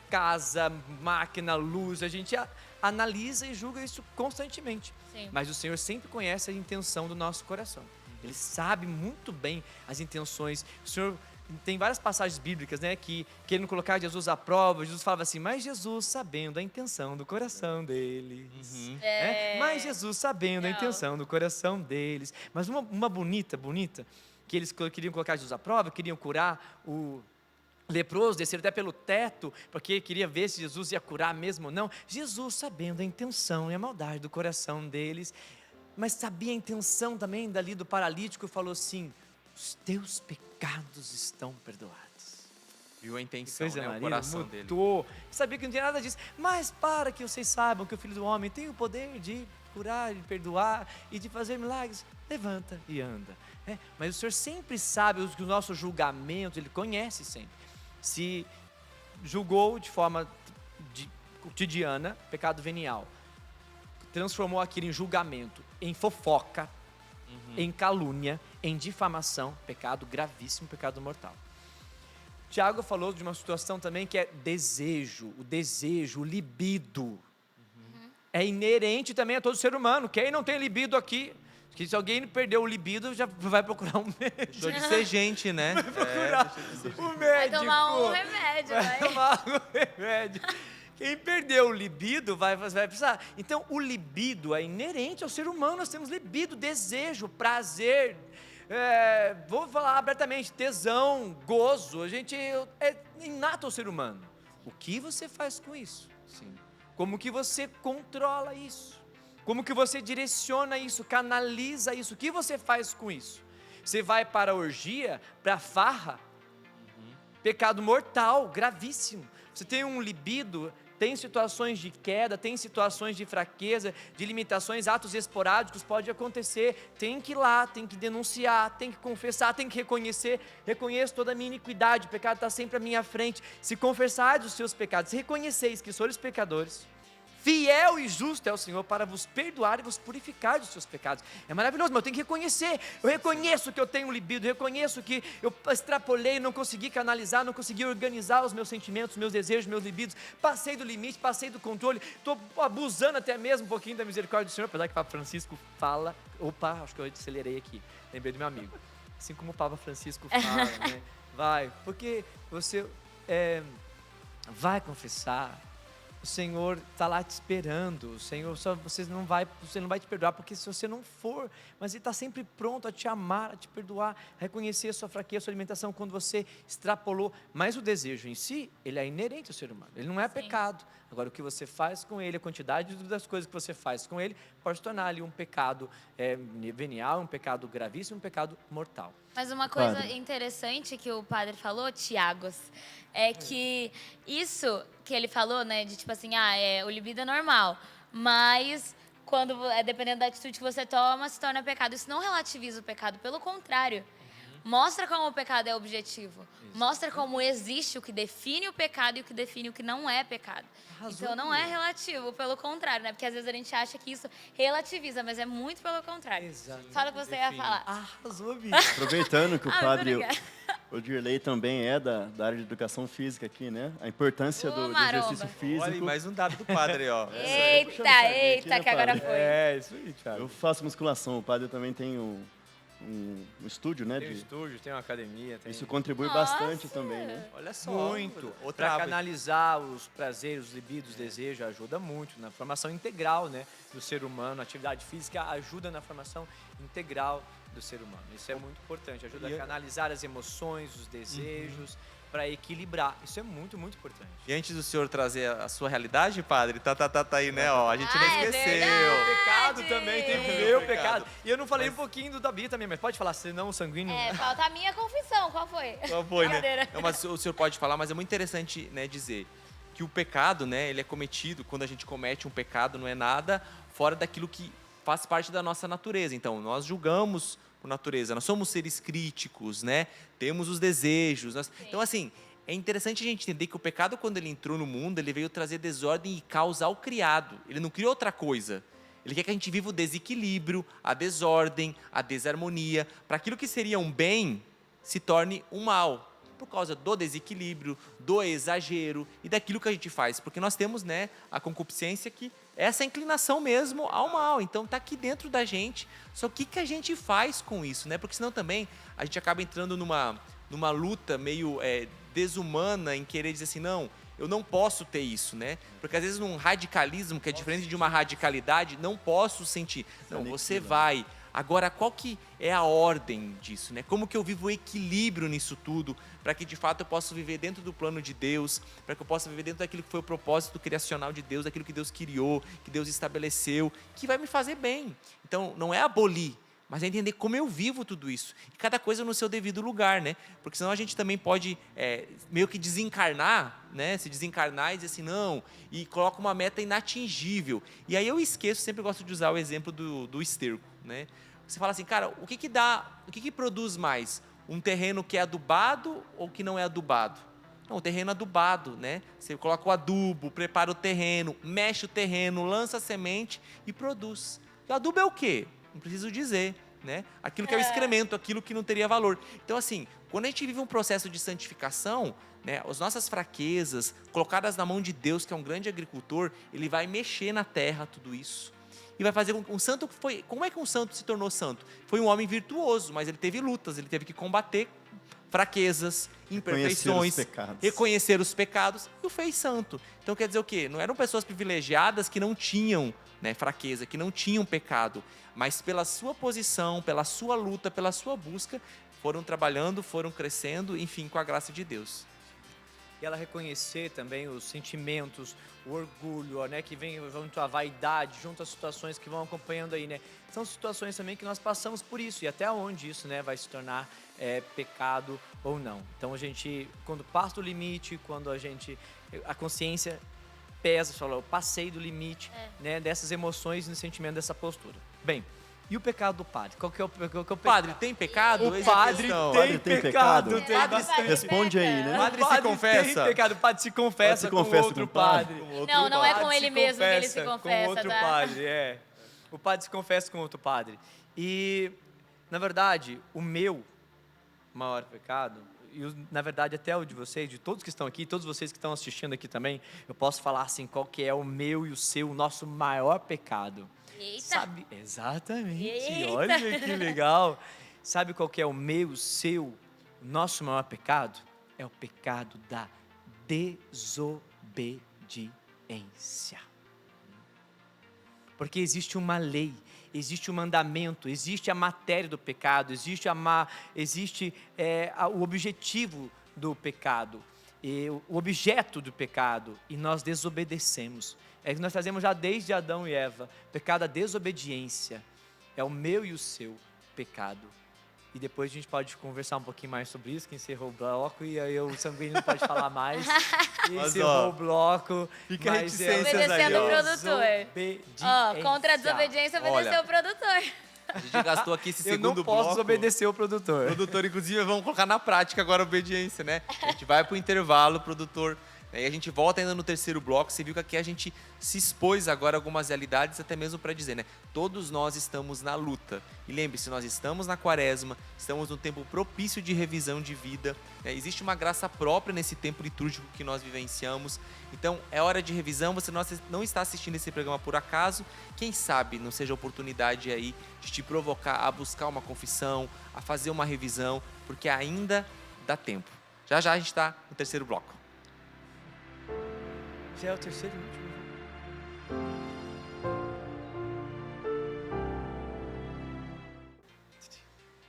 [SPEAKER 4] casa, máquina, luz, a gente analisa e julga isso constantemente.
[SPEAKER 2] Sim.
[SPEAKER 4] Mas o Senhor sempre conhece a intenção do nosso coração. Ele sabe muito bem as intenções. O Senhor tem várias passagens bíblicas, né, que querendo colocar Jesus à prova, Jesus falava assim, mas Jesus sabendo a intenção do coração deles. Mas Jesus sabendo a intenção do coração deles. Mas uma bonita, que eles queriam colocar Jesus à prova, queriam curar o leproso, descer até pelo teto, porque queria ver se Jesus ia curar mesmo ou não. Jesus sabendo a intenção e a maldade do coração deles, mas sabia a intenção também dali do paralítico, e falou assim, os teus pecados estão perdoados.
[SPEAKER 1] Viu a intenção,
[SPEAKER 4] né?
[SPEAKER 1] O coração dele.
[SPEAKER 4] Sabia que não tinha nada disso, mas para que vocês saibam que o Filho do Homem tem o poder de curar, de perdoar e de fazer milagres, levanta e anda. Mas o Senhor sempre sabe que o nosso julgamento, Ele conhece sempre. Se julgou de forma cotidiana, pecado venial, transformou aquilo em julgamento, em fofoca, em calúnia, em difamação, pecado gravíssimo, pecado mortal. Tiago falou de uma situação também que é desejo, o libido. É inerente também a todo ser humano. Quem não tem libido aqui, que se alguém perdeu o libido, já vai procurar um médico.
[SPEAKER 1] Deixou de ser gente, né?
[SPEAKER 4] Vai procurar um médico.
[SPEAKER 2] Vai tomar um remédio,
[SPEAKER 4] vai tomar um remédio. Quem perdeu o libido vai precisar. Então, o libido é inerente ao ser humano. Nós temos libido, desejo, prazer. Vou falar abertamente, tesão, gozo. É inato ao ser humano. O que você faz com isso?
[SPEAKER 1] Sim.
[SPEAKER 4] Como que você controla isso? Como que você direciona isso, canaliza isso? O que você faz com isso? Você vai para a orgia, para a farra? Pecado mortal, gravíssimo. Você tem um libido Tem situações de queda, tem situações de fraqueza, de limitações, atos esporádicos, pode acontecer. Tem que ir lá, tem que denunciar, tem que confessar, tem que reconhecer. Reconheço toda a minha iniquidade, o pecado está sempre à minha frente. Se confessardes os seus pecados, se reconheceis que sois pecadores, fiel e justo é o Senhor para vos perdoar e vos purificar dos seus pecados. É maravilhoso, mas eu tenho que reconhecer. Eu reconheço que eu tenho libido, eu reconheço que eu extrapolei, não consegui canalizar, não consegui organizar os meus sentimentos, meus desejos, meus libidos. Passei do limite, passei do controle, estou abusando até mesmo um pouquinho da misericórdia do Senhor, apesar que o Papa Francisco fala... Opa, acho que eu acelerei aqui, lembrei do meu amigo. Assim como o Papa Francisco fala, né? Vai, porque você vai confessar. O Senhor está lá te esperando. O Senhor você não vai te perdoar, porque se você não for, mas Ele está sempre pronto a te amar, a te perdoar, a reconhecer a sua fraqueza, a sua alimentação quando você extrapolou. Mas o desejo em si, ele é inerente ao ser humano. Ele não é pecado. Agora, o que você faz com ele, a quantidade das coisas que você faz com ele, pode se tornar ali um pecado venial, um pecado gravíssimo, um pecado mortal.
[SPEAKER 2] Mas uma coisa interessante que o padre falou, Tiagos, é que isso que ele falou, né, de tipo assim, o libido é normal, mas quando, dependendo da atitude que você toma, se torna pecado. Isso não relativiza o pecado, pelo contrário. Mostra como o pecado é objetivo. Mostra como existe o que define o pecado e o que define o que não é pecado. Então não é relativo, pelo contrário, né? Porque às vezes a gente acha que isso relativiza, mas é muito pelo contrário.
[SPEAKER 4] Exato.
[SPEAKER 2] Fala o que você ia falar.
[SPEAKER 4] Arrasou, bicho.
[SPEAKER 3] Aproveitando que o padre
[SPEAKER 2] obrigada.
[SPEAKER 3] Odirley também é da área de educação física aqui, né? A importância do exercício físico.
[SPEAKER 1] Olha, mais um dado do padre, ó.
[SPEAKER 2] Eita, que agora foi.
[SPEAKER 4] É, isso aí, Thiago.
[SPEAKER 3] Eu faço musculação, o padre também tem um estúdio, né?
[SPEAKER 4] Tem um estúdio, tem uma academia.
[SPEAKER 3] Isso contribui bastante também, né?
[SPEAKER 1] Olha só.
[SPEAKER 4] Muito. Para canalizar os prazeres, os libidos, os desejos, ajuda muito na formação integral, né, do ser humano. A atividade física ajuda na formação integral do ser humano. Isso é muito importante. Ajuda a canalizar as emoções, os desejos, para equilibrar. Isso é muito, muito importante.
[SPEAKER 1] E antes do senhor trazer a sua realidade, padre, tá aí, né? Ó, a gente não
[SPEAKER 2] é
[SPEAKER 1] esqueceu.
[SPEAKER 2] verdade.
[SPEAKER 4] Pecado também, tem o meu pecado. E eu não falei um pouquinho do Davi também, mas pode falar, senão o sanguíneo...
[SPEAKER 2] Falta a minha confissão, qual foi?
[SPEAKER 1] Qual foi, né? Não, mas o senhor pode falar, mas é muito interessante, né, dizer que o pecado, né, ele é cometido, quando a gente comete um pecado, não é nada fora daquilo que faz parte da nossa natureza. Então, nós julgamos por natureza, nós somos seres críticos, né? Temos os desejos. Então, assim, é interessante a gente entender que o pecado, quando ele entrou no mundo, ele veio trazer desordem e caos ao criado. Ele não criou outra coisa. Ele quer que a gente viva o desequilíbrio, a desordem, a desarmonia, para aquilo que seria um bem se torne um mal, por causa do desequilíbrio, do exagero e daquilo que a gente faz. Porque nós temos, né, a concupiscência, que é essa inclinação mesmo ao mal. Então está aqui dentro da gente. Só o que a gente faz com isso, né? Porque senão também a gente acaba entrando numa luta meio desumana em querer dizer assim, não, eu não posso ter isso, né? Porque às vezes num radicalismo, que é diferente de uma radicalidade, não posso sentir. Não, você vai. Agora, qual que é a ordem disso, né? Como que eu vivo o equilíbrio nisso tudo, para que de fato eu possa viver dentro do plano de Deus, para que eu possa viver dentro daquilo que foi o propósito criacional de Deus, daquilo que Deus criou, que Deus estabeleceu, que vai me fazer bem. Então, não é abolir, mas é entender como eu vivo tudo isso. E cada coisa no seu devido lugar, né? Porque senão a gente também pode meio que desencarnar, né? Se desencarnar e dizer assim, não, e coloca uma meta inatingível. E aí eu esqueço, sempre gosto de usar o exemplo do esterco, né? Você fala assim, cara, o que produz mais? Um terreno que é adubado ou que não é adubado? Não, o terreno adubado, né? Você coloca o adubo, prepara o terreno, mexe o terreno, lança a semente e produz. E o adubo é o quê? Não preciso dizer, né? Aquilo que é o excremento, aquilo que não teria valor. Então, assim, quando a gente vive um processo de santificação, né, as nossas fraquezas, colocadas na mão de Deus, que é um grande agricultor, ele vai mexer na terra tudo isso. E vai fazer um santo que foi... Como é que um santo se tornou santo? Foi um homem virtuoso, mas ele teve lutas, ele teve que combater fraquezas, imperfeições, reconhecer os pecados e o fez santo. Então quer dizer o quê? Não eram pessoas privilegiadas que não tinham, né, fraqueza, que não tinham pecado, mas pela sua posição, pela sua luta, pela sua busca, foram trabalhando, foram crescendo, enfim, com a graça de Deus.
[SPEAKER 4] E ela reconhecer também os sentimentos, o orgulho, né, que vem junto à vaidade, junto às situações que vão acompanhando aí, né? São situações também que nós passamos por isso e até onde isso, né, vai se tornar pecado ou não. Então a gente, quando passa do limite, quando a consciência pesa, você fala, eu passei do limite, né, dessas emoções, no sentimento dessa postura. Bem, e o pecado do padre? Qual que é o pecado?
[SPEAKER 1] Padre, tem pecado?
[SPEAKER 4] O padre tem pecado. Tem bastante.
[SPEAKER 3] Responde aí, né?
[SPEAKER 1] O padre se confessa?
[SPEAKER 4] Tem pecado. O padre se confessa com outro padre.
[SPEAKER 2] Não é com ele mesmo que ele se confessa,
[SPEAKER 4] com outro
[SPEAKER 2] tá?
[SPEAKER 4] padre, O padre se confessa com outro padre. E, na verdade, o meu maior pecado, e na verdade até o de vocês, de todos que estão aqui, todos vocês que estão assistindo aqui também, eu posso falar assim, qual que é o meu e o seu, o nosso maior pecado.
[SPEAKER 2] Eita.
[SPEAKER 4] Sabe? Exatamente.
[SPEAKER 2] Eita.
[SPEAKER 4] Olha que legal. Sabe qual que é o meu, o seu, o nosso maior pecado? É o pecado da desobediência. Porque existe uma lei, existe um mandamento, existe a matéria do pecado, existe o objetivo do pecado, o objeto do pecado, e nós desobedecemos. É que nós trazemos já desde Adão e Eva, pecado da desobediência, é o meu e o seu pecado. E depois a gente pode conversar um pouquinho mais sobre isso, que encerrou o bloco, e aí o Sanguíneo não pode falar mais. E encerrou o bloco.
[SPEAKER 1] Fica reticências
[SPEAKER 2] obedecendo
[SPEAKER 1] aí,
[SPEAKER 2] o produtor. Contra a desobediência, obedeceu o produtor.
[SPEAKER 1] A gente gastou aqui esse segundo bloco.
[SPEAKER 4] Eu não posso desobedecer o produtor.
[SPEAKER 1] Produtor, inclusive, vamos colocar na prática agora a obediência, né? A gente vai pro intervalo, produtor. E a gente volta ainda no terceiro bloco. Você viu que aqui a gente se expôs agora a algumas realidades, até mesmo para dizer, né? Todos nós estamos na luta. E lembre-se, nós estamos na quaresma, estamos num tempo propício de revisão de vida. Né? Existe uma graça própria nesse tempo litúrgico que nós vivenciamos. Então, é hora de revisão. Você não está assistindo esse programa por acaso. Quem sabe não seja a oportunidade aí de te provocar a buscar uma confissão, a fazer uma revisão, porque ainda dá tempo. Já já a gente está no terceiro bloco.
[SPEAKER 4] Já é o terceiro e último.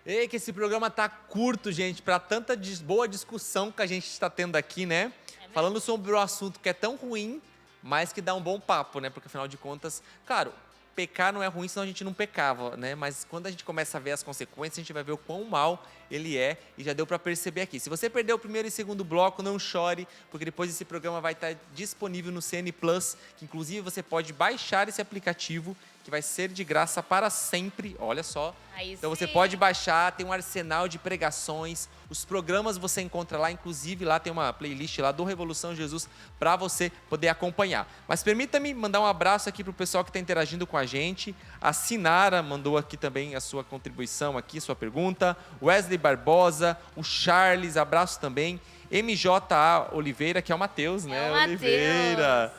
[SPEAKER 1] Ei, que esse programa tá curto, gente, para tanta boa discussão que a gente está tendo aqui, né? Falando sobre o assunto que é tão ruim, mas que dá um bom papo, né? Porque afinal de contas, claro, pecar não é ruim, senão a gente não pecava, né? Mas quando a gente começa a ver as consequências, a gente vai ver o quão mal ele é, e já deu para perceber aqui. Se você perdeu o primeiro e segundo bloco, não chore, porque depois esse programa vai estar disponível no CN Plus, que inclusive você pode baixar esse aplicativo, que vai ser de graça para sempre, olha só.
[SPEAKER 2] Aí
[SPEAKER 1] então
[SPEAKER 2] sim.
[SPEAKER 1] você pode baixar, tem um arsenal de pregações, os programas você encontra lá, inclusive lá tem uma playlist lá do Revolução Jesus para você poder acompanhar. Mas permita-me mandar um abraço aqui para o pessoal que está interagindo com a gente. A Sinara mandou aqui também a sua contribuição aqui, sua pergunta. Wesley Barbosa, o Charles, abraço também. MJA Oliveira, que é o Matheus, né?
[SPEAKER 2] O Mateus.
[SPEAKER 1] Oliveira.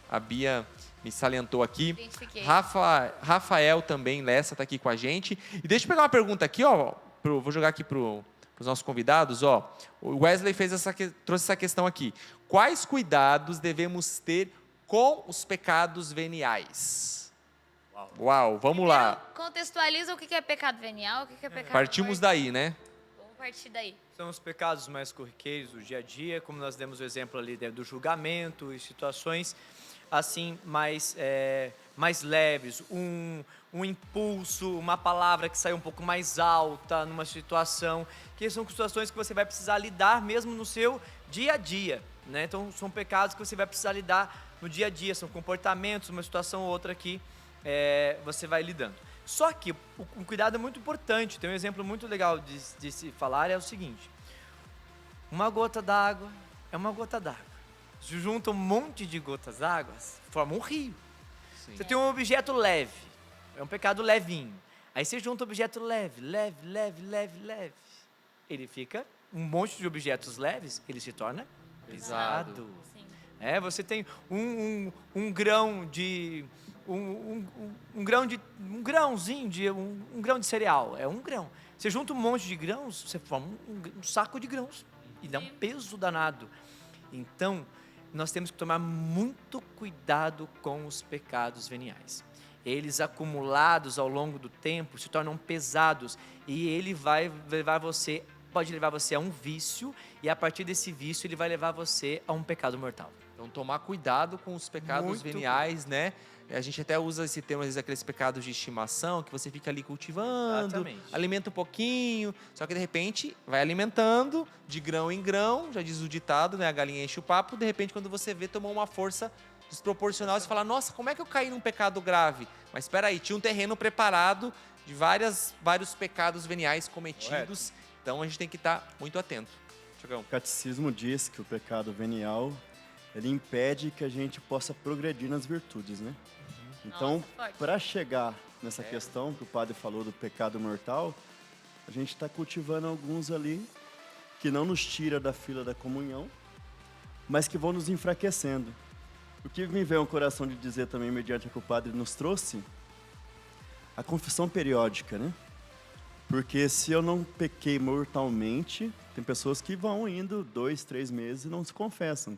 [SPEAKER 1] A Bia me salientou aqui.
[SPEAKER 2] Identifiquei.
[SPEAKER 1] Rafael também, Lessa, está aqui com a gente. E deixa eu pegar uma pergunta aqui, ó. Vou jogar aqui para os nossos convidados, ó. O Wesley trouxe essa questão aqui. Quais cuidados devemos ter com os pecados veniais? Uau, vamos lá.
[SPEAKER 2] Contextualiza o que é pecado venial, o que é pecado
[SPEAKER 1] Partimos daí, né?
[SPEAKER 2] Vamos partir daí.
[SPEAKER 4] São os pecados mais corriqueiros do dia a dia, como nós demos o exemplo ali do julgamento e situações assim mais leves, um impulso, uma palavra que sai um pouco mais alta numa situação, que são situações que você vai precisar lidar mesmo no seu dia a dia, né? Então são pecados que você vai precisar lidar no dia a dia, são comportamentos, uma situação ou outra que você vai lidando. Só que um cuidado é muito importante, tem um exemplo muito legal de se falar, é o seguinte: uma gota d'água é uma gota d'água. Se junta um monte de gotas d'água, forma um rio. Sim. Você tem um objeto leve, é um pecado levinho. Aí você junta um objeto leve. Ele fica, um monte de objetos leves, ele se torna pesado.
[SPEAKER 2] Sim.
[SPEAKER 4] Você tem um grão de um grão de cereal, é um grão. Você junta um monte de grãos, você forma um saco de grãos e dá um peso danado. Então, nós temos que tomar muito cuidado com os pecados veniais. Eles acumulados ao longo do tempo se tornam pesados e ele pode levar você a um vício, e a partir desse vício ele vai levar você a um pecado mortal.
[SPEAKER 1] Então, tomar cuidado com os pecados veniais, né? A gente até usa esse termo, às vezes, aqueles pecados de estimação, que você fica ali cultivando,
[SPEAKER 4] Exatamente.
[SPEAKER 1] alimenta um pouquinho, só que, de repente, vai alimentando de grão em grão, já diz o ditado, né? A galinha enche o papo, de repente, quando você vê, tomou uma força desproporcional, você fala, nossa, como é que eu caí num pecado grave? Mas espera aí, tinha um terreno preparado de vários pecados veniais cometidos, então a gente tem que estar muito atento. Tiagão.
[SPEAKER 3] O catecismo diz que o pecado venial, ele impede que a gente possa progredir nas virtudes, né? Então,
[SPEAKER 2] Nossa, forte.
[SPEAKER 3] para chegar nessa questão que o padre falou do pecado mortal, a gente está cultivando alguns ali que não nos tira da fila da comunhão, mas que vão nos enfraquecendo. O que me veio ao coração de dizer também, mediante o que o padre nos trouxe, a confissão periódica, né? Porque se eu não pequei mortalmente, tem pessoas que vão indo 2, 3 meses e não se confessam.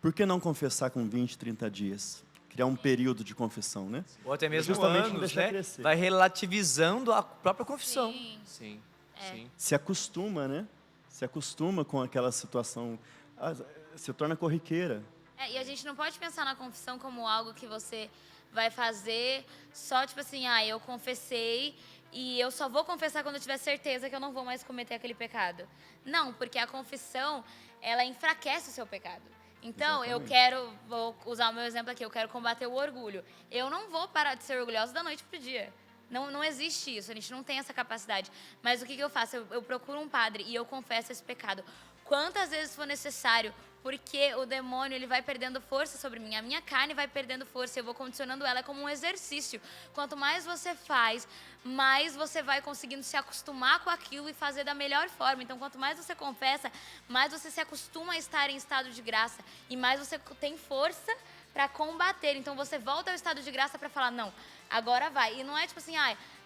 [SPEAKER 3] Por que não confessar com 20, 30 dias? Criar um período de confissão, né?
[SPEAKER 4] Ou até mesmo
[SPEAKER 3] Justamente não
[SPEAKER 4] anos,
[SPEAKER 3] deixar
[SPEAKER 4] né?
[SPEAKER 3] crescer.
[SPEAKER 4] Vai relativizando a própria confissão.
[SPEAKER 2] Sim.
[SPEAKER 1] Sim, sim.
[SPEAKER 3] Se acostuma, né? Se acostuma com aquela situação, se torna corriqueira.
[SPEAKER 2] E a gente não pode pensar na confissão como algo que você vai fazer só, tipo assim, eu confessei e eu só vou confessar quando eu tiver certeza que eu não vou mais cometer aquele pecado. Não, porque a confissão, ela enfraquece o seu pecado. Então, vou usar o meu exemplo aqui, eu quero combater o orgulho. Eu não vou parar de ser orgulhosa da noite pro dia. Não existe isso, a gente não tem essa capacidade. Mas o que eu faço? Eu procuro um padre e eu confesso esse pecado. Quantas vezes for necessário, porque o demônio ele vai perdendo força sobre mim. A minha carne vai perdendo força, eu vou condicionando ela como um exercício. Quanto mais você faz, mais você vai conseguindo se acostumar com aquilo e fazer da melhor forma. Então, quanto mais você confessa, mais você se acostuma a estar em estado de graça e mais você tem força para combater. Então, você volta ao estado de graça para falar, não, agora vai. E não é tipo assim,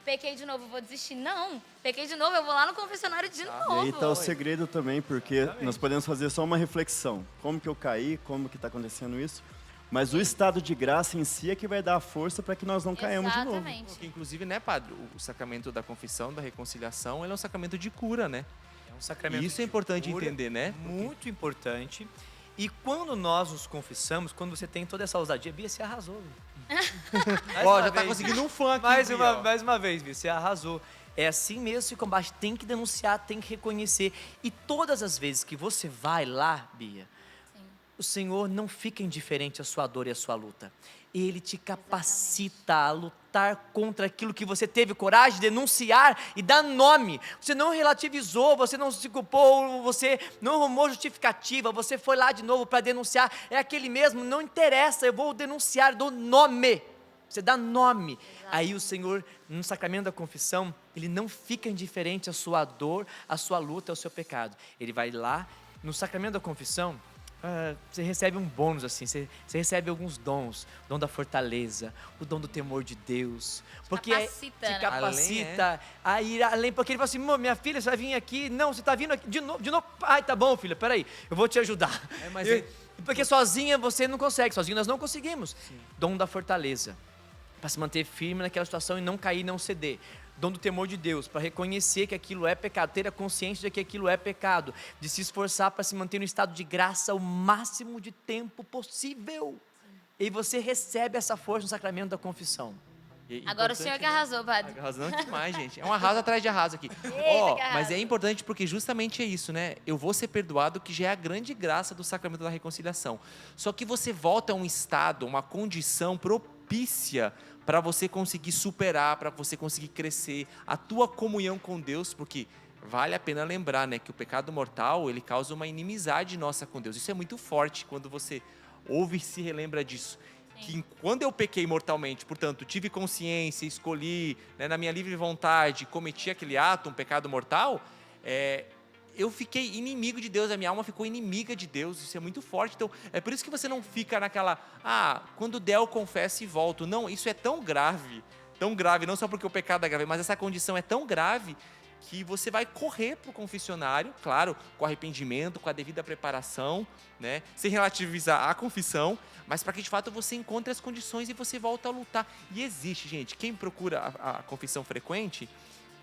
[SPEAKER 2] pequei de novo, vou desistir. Não, pequei de novo, eu vou lá no confessionário de novo.
[SPEAKER 3] E aí está o segredo também, porque nós podemos fazer só uma reflexão. Como que eu caí, como que está acontecendo isso? Mas o estado de graça em si é que vai dar a força para que nós não caímos de novo.
[SPEAKER 2] Exatamente.
[SPEAKER 1] Porque, inclusive, né, padre, o sacramento da confissão, da reconciliação, ele é um sacramento de cura, né?
[SPEAKER 4] É um sacramento
[SPEAKER 1] Isso é
[SPEAKER 4] de
[SPEAKER 1] importante
[SPEAKER 4] cura,
[SPEAKER 1] entender, né?
[SPEAKER 4] Muito importante. E quando nós nos confessamos, quando você tem toda essa ousadia, Bia, você arrasou.
[SPEAKER 1] Ó, já tá conseguindo um fã aqui.
[SPEAKER 4] Mais
[SPEAKER 1] Bia, ó.
[SPEAKER 4] uma vez, Bia, você arrasou. É assim mesmo esse combate, tem que denunciar, tem que reconhecer. E todas as vezes que você vai lá, Bia, o Senhor não fica indiferente à sua dor e à sua luta. Ele te capacita a lutar contra aquilo que você teve coragem de denunciar e dar nome. Você não relativizou, você não se culpou, você não arrumou justificativa, você foi lá de novo para denunciar. É aquele mesmo, não interessa, eu vou denunciar, dou nome. Você dá nome. Aí o Senhor, no sacramento da confissão, Ele não fica indiferente à sua dor, à sua luta, ao seu pecado. Ele vai lá, no sacramento da confissão, você recebe um bônus assim, você recebe alguns dons, o dom da fortaleza, o dom do temor de Deus, porque
[SPEAKER 2] capacita,
[SPEAKER 4] te capacita a ir além, porque ele fala assim, minha filha, você vai vir aqui, não, você está vindo aqui de novo, ai, tá bom, filha, peraí, eu vou te ajudar, porque sozinha você não consegue, sozinho nós não conseguimos. Sim. Dom da fortaleza, para se manter firme naquela situação e não cair, não ceder. Dom do temor de Deus, para reconhecer que aquilo é pecado, ter a consciência de que aquilo é pecado, de se esforçar para se manter no estado de graça o máximo de tempo possível. E você recebe essa força no sacramento da confissão.
[SPEAKER 2] Agora o senhor que arrasou, padre.
[SPEAKER 1] Arrasando demais, gente. É um arraso atrás de arraso aqui. Mas é importante porque justamente é isso, né? Eu vou ser perdoado, que já é a grande graça do sacramento da reconciliação. Só que você volta a um estado, uma condição propícia para você conseguir superar, para você conseguir crescer, a tua comunhão com Deus, porque vale a pena lembrar, né, que o pecado mortal, ele causa uma inimizade nossa com Deus. Isso é muito forte quando você ouve e se relembra disso. Que quando eu pequei mortalmente, portanto, tive consciência, escolhi, né, na minha livre vontade, cometi aquele ato, um pecado mortal, eu fiquei inimigo de Deus, a minha alma ficou inimiga de Deus, isso é muito forte. Então, é por isso que você não fica naquela, quando der eu confesso e volto. Não, isso é tão grave, não só porque o pecado é grave, mas essa condição é tão grave que você vai correr para o confessionário, claro, com arrependimento, com a devida preparação, né, sem relativizar a confissão, mas para que de fato você encontre as condições e você volta a lutar. E existe, gente, quem procura a confissão frequente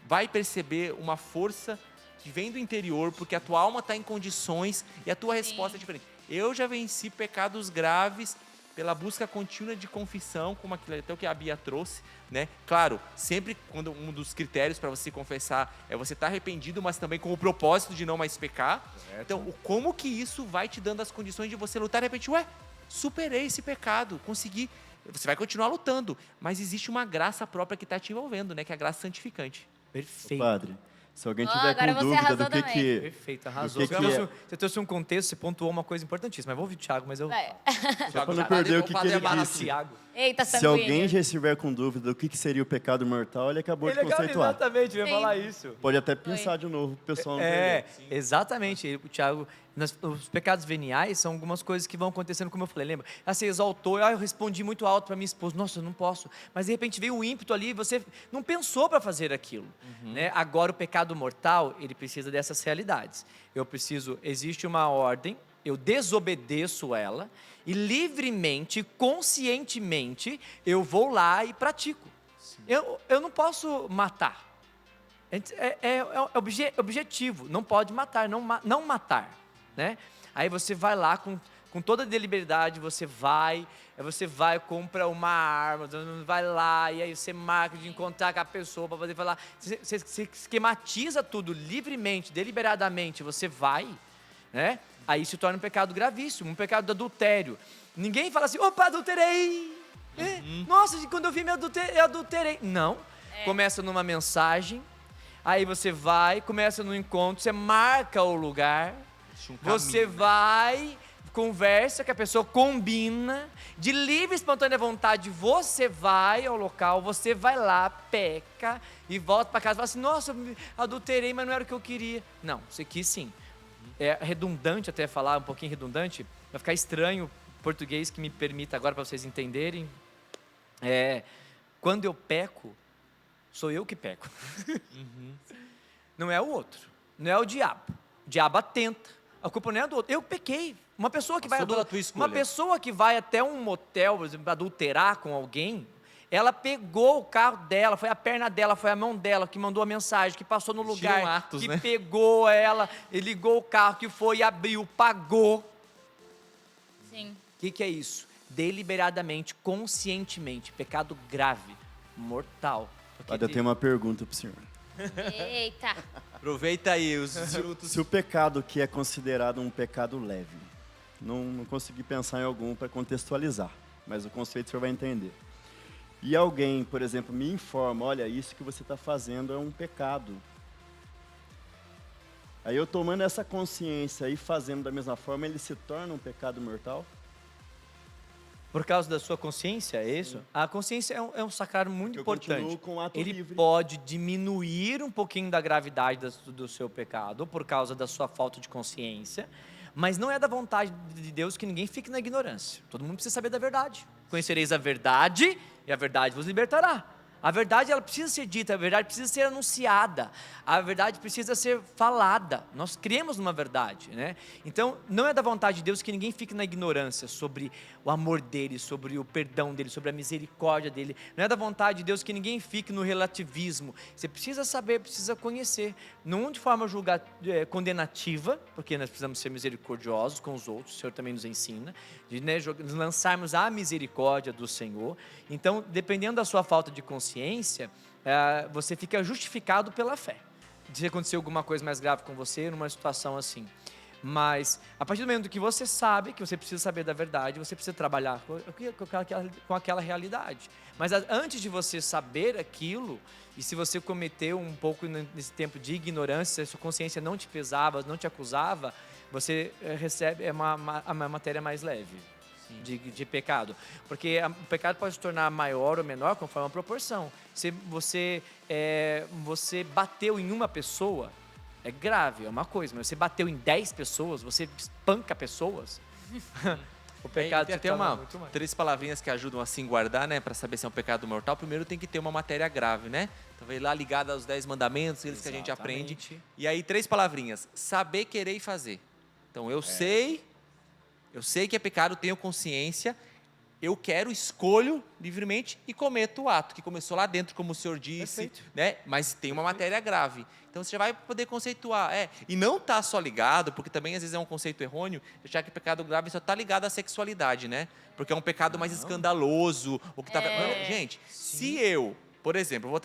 [SPEAKER 1] vai perceber uma força que vem do interior, porque a tua alma está em condições e a tua resposta é diferente. Eu já venci pecados graves pela busca contínua de confissão, como até o que a Bia trouxe, né? Claro, sempre quando um dos critérios para você confessar é você estar arrependido, mas também com o propósito de não mais pecar. Correto. Então, como que isso vai te dando as condições de você lutar e de repente, superei esse pecado, consegui. Você vai continuar lutando, mas existe uma graça própria que está te envolvendo, né? Que é a graça santificante.
[SPEAKER 4] Perfeito.
[SPEAKER 3] Padre, se alguém tiver com dúvida do que...
[SPEAKER 4] Perfeito, arrasou. Você trouxe um contexto, você pontuou uma coisa importantíssima. Eu vou ouvir o Thiago, mas eu...
[SPEAKER 3] Só para não perder o que ele disse.
[SPEAKER 4] Thiago.
[SPEAKER 2] Eita,
[SPEAKER 3] se alguém já estiver com dúvida do que seria o pecado mortal, ele acabou de conceituar.
[SPEAKER 4] Exatamente, eu ia falar isso.
[SPEAKER 3] Pode até pensar de novo, o pessoal não perder.
[SPEAKER 4] Exatamente. O Thiago, os pecados veniais são algumas coisas que vão acontecendo, como eu falei, lembra? Você exaltou, eu respondi muito alto para minha esposa, nossa, eu não posso. Mas de repente veio um ímpeto ali, você não pensou para fazer aquilo. Né? Agora o pecado mortal, ele precisa dessas realidades. Existe uma ordem, eu desobedeço ela e livremente, conscientemente, eu vou lá e pratico. Eu não posso matar. É objetivo, não pode matar, não matar. Né? Aí você vai lá com toda a deliberadade, você vai, compra uma arma, vai lá, e aí você marca de encontrar com a pessoa para poder falar. Você esquematiza tudo livremente, deliberadamente, você vai, né? Aí se torna um pecado gravíssimo, um pecado do adultério. Ninguém fala assim, opa, adulterei! Nossa, quando eu vi, eu adulterei. Não, começa numa mensagem, aí você vai, começa no encontro, você marca o lugar, você vai, conversa que a pessoa combina, de livre e espontânea vontade, você vai ao local, você vai lá, peca e volta para casa e fala assim, nossa, eu adulterei, mas não era o que eu queria. Não, você quis sim. É redundante até falar, um pouquinho redundante, vai ficar estranho português que me permita agora para vocês entenderem. Quando eu peco, sou eu que peco. Não é o outro, não é o diabo. O diabo atenta. A culpa não é do outro. Eu pequei. Uma pessoa que vai até um motel, por exemplo, adulterar com alguém, ela pegou o carro dela, foi a perna dela, foi a mão dela que mandou a mensagem, que passou no lugar, que pegou ela, ligou o carro, que foi, abriu, pagou.
[SPEAKER 2] Sim.
[SPEAKER 4] O que é isso? Deliberadamente, conscientemente, pecado grave, mortal.
[SPEAKER 3] Padre, eu tenho uma pergunta para o senhor.
[SPEAKER 2] Eita.
[SPEAKER 1] Aproveita aí os minutos.
[SPEAKER 3] Se o pecado que é considerado um pecado leve, não consegui pensar em algum para contextualizar, mas o conceito o senhor vai entender. E alguém, por exemplo, me informa, olha, isso que você está fazendo é um pecado. Aí eu tomando essa consciência e fazendo da mesma forma, ele se torna um pecado mortal?
[SPEAKER 4] Por causa da sua consciência, é isso? Sim. A consciência é um sacrário muito importante.
[SPEAKER 3] Continuo com o ato livre.
[SPEAKER 4] Pode diminuir um pouquinho da gravidade do seu pecado por causa da sua falta de consciência, mas não é da vontade de Deus que ninguém fique na ignorância. Todo mundo precisa saber da verdade. Conhecereis a verdade e a verdade vos libertará. A verdade ela precisa ser dita, a verdade precisa ser anunciada, a verdade precisa ser falada. Nós cremos numa verdade, né? Então, não é da vontade de Deus que ninguém fique na ignorância sobre o amor dele, sobre o perdão dele, sobre a misericórdia dele. Não é da vontade de Deus que ninguém fique no relativismo. Você precisa saber, precisa conhecer, não de forma condenativa, porque nós precisamos ser misericordiosos com os outros, o Senhor também nos ensina, de nos lançarmos à misericórdia do Senhor. Então, dependendo da sua falta de consciência, você fica justificado pela fé. Se acontecer alguma coisa mais grave com você, numa situação assim. Mas, a partir do momento que você sabe, que você precisa saber da verdade, você precisa trabalhar com aquela realidade. Mas antes de você saber aquilo, e se você cometeu um pouco nesse tempo de ignorância, se a sua consciência não te pesava, não te acusava, você recebe uma matéria mais leve. De pecado, porque o pecado pode se tornar maior ou menor conforme a proporção. Se você bateu em uma pessoa, é grave, é uma coisa, mas você bateu em 10 pessoas, você espanca pessoas, o pecado
[SPEAKER 1] tem até três palavrinhas que ajudam a se guardar, né, para saber se é um pecado mortal. Primeiro tem que ter uma matéria grave, né? Então vem lá ligada aos 10 mandamentos, eles que a gente aprende. E aí 3 palavrinhas: saber, querer e fazer. Então eu sei que é pecado, tenho consciência, eu quero, escolho livremente e cometo o ato, que começou lá dentro, como o senhor disse, né? Mas tem uma matéria grave. Então você já vai poder conceituar. E não está só ligado, porque também às vezes é um conceito errôneo, já que pecado grave só está ligado à sexualidade, né? Porque é um pecado mais escandaloso. O que tá... Gente, se eu, por exemplo, eu vou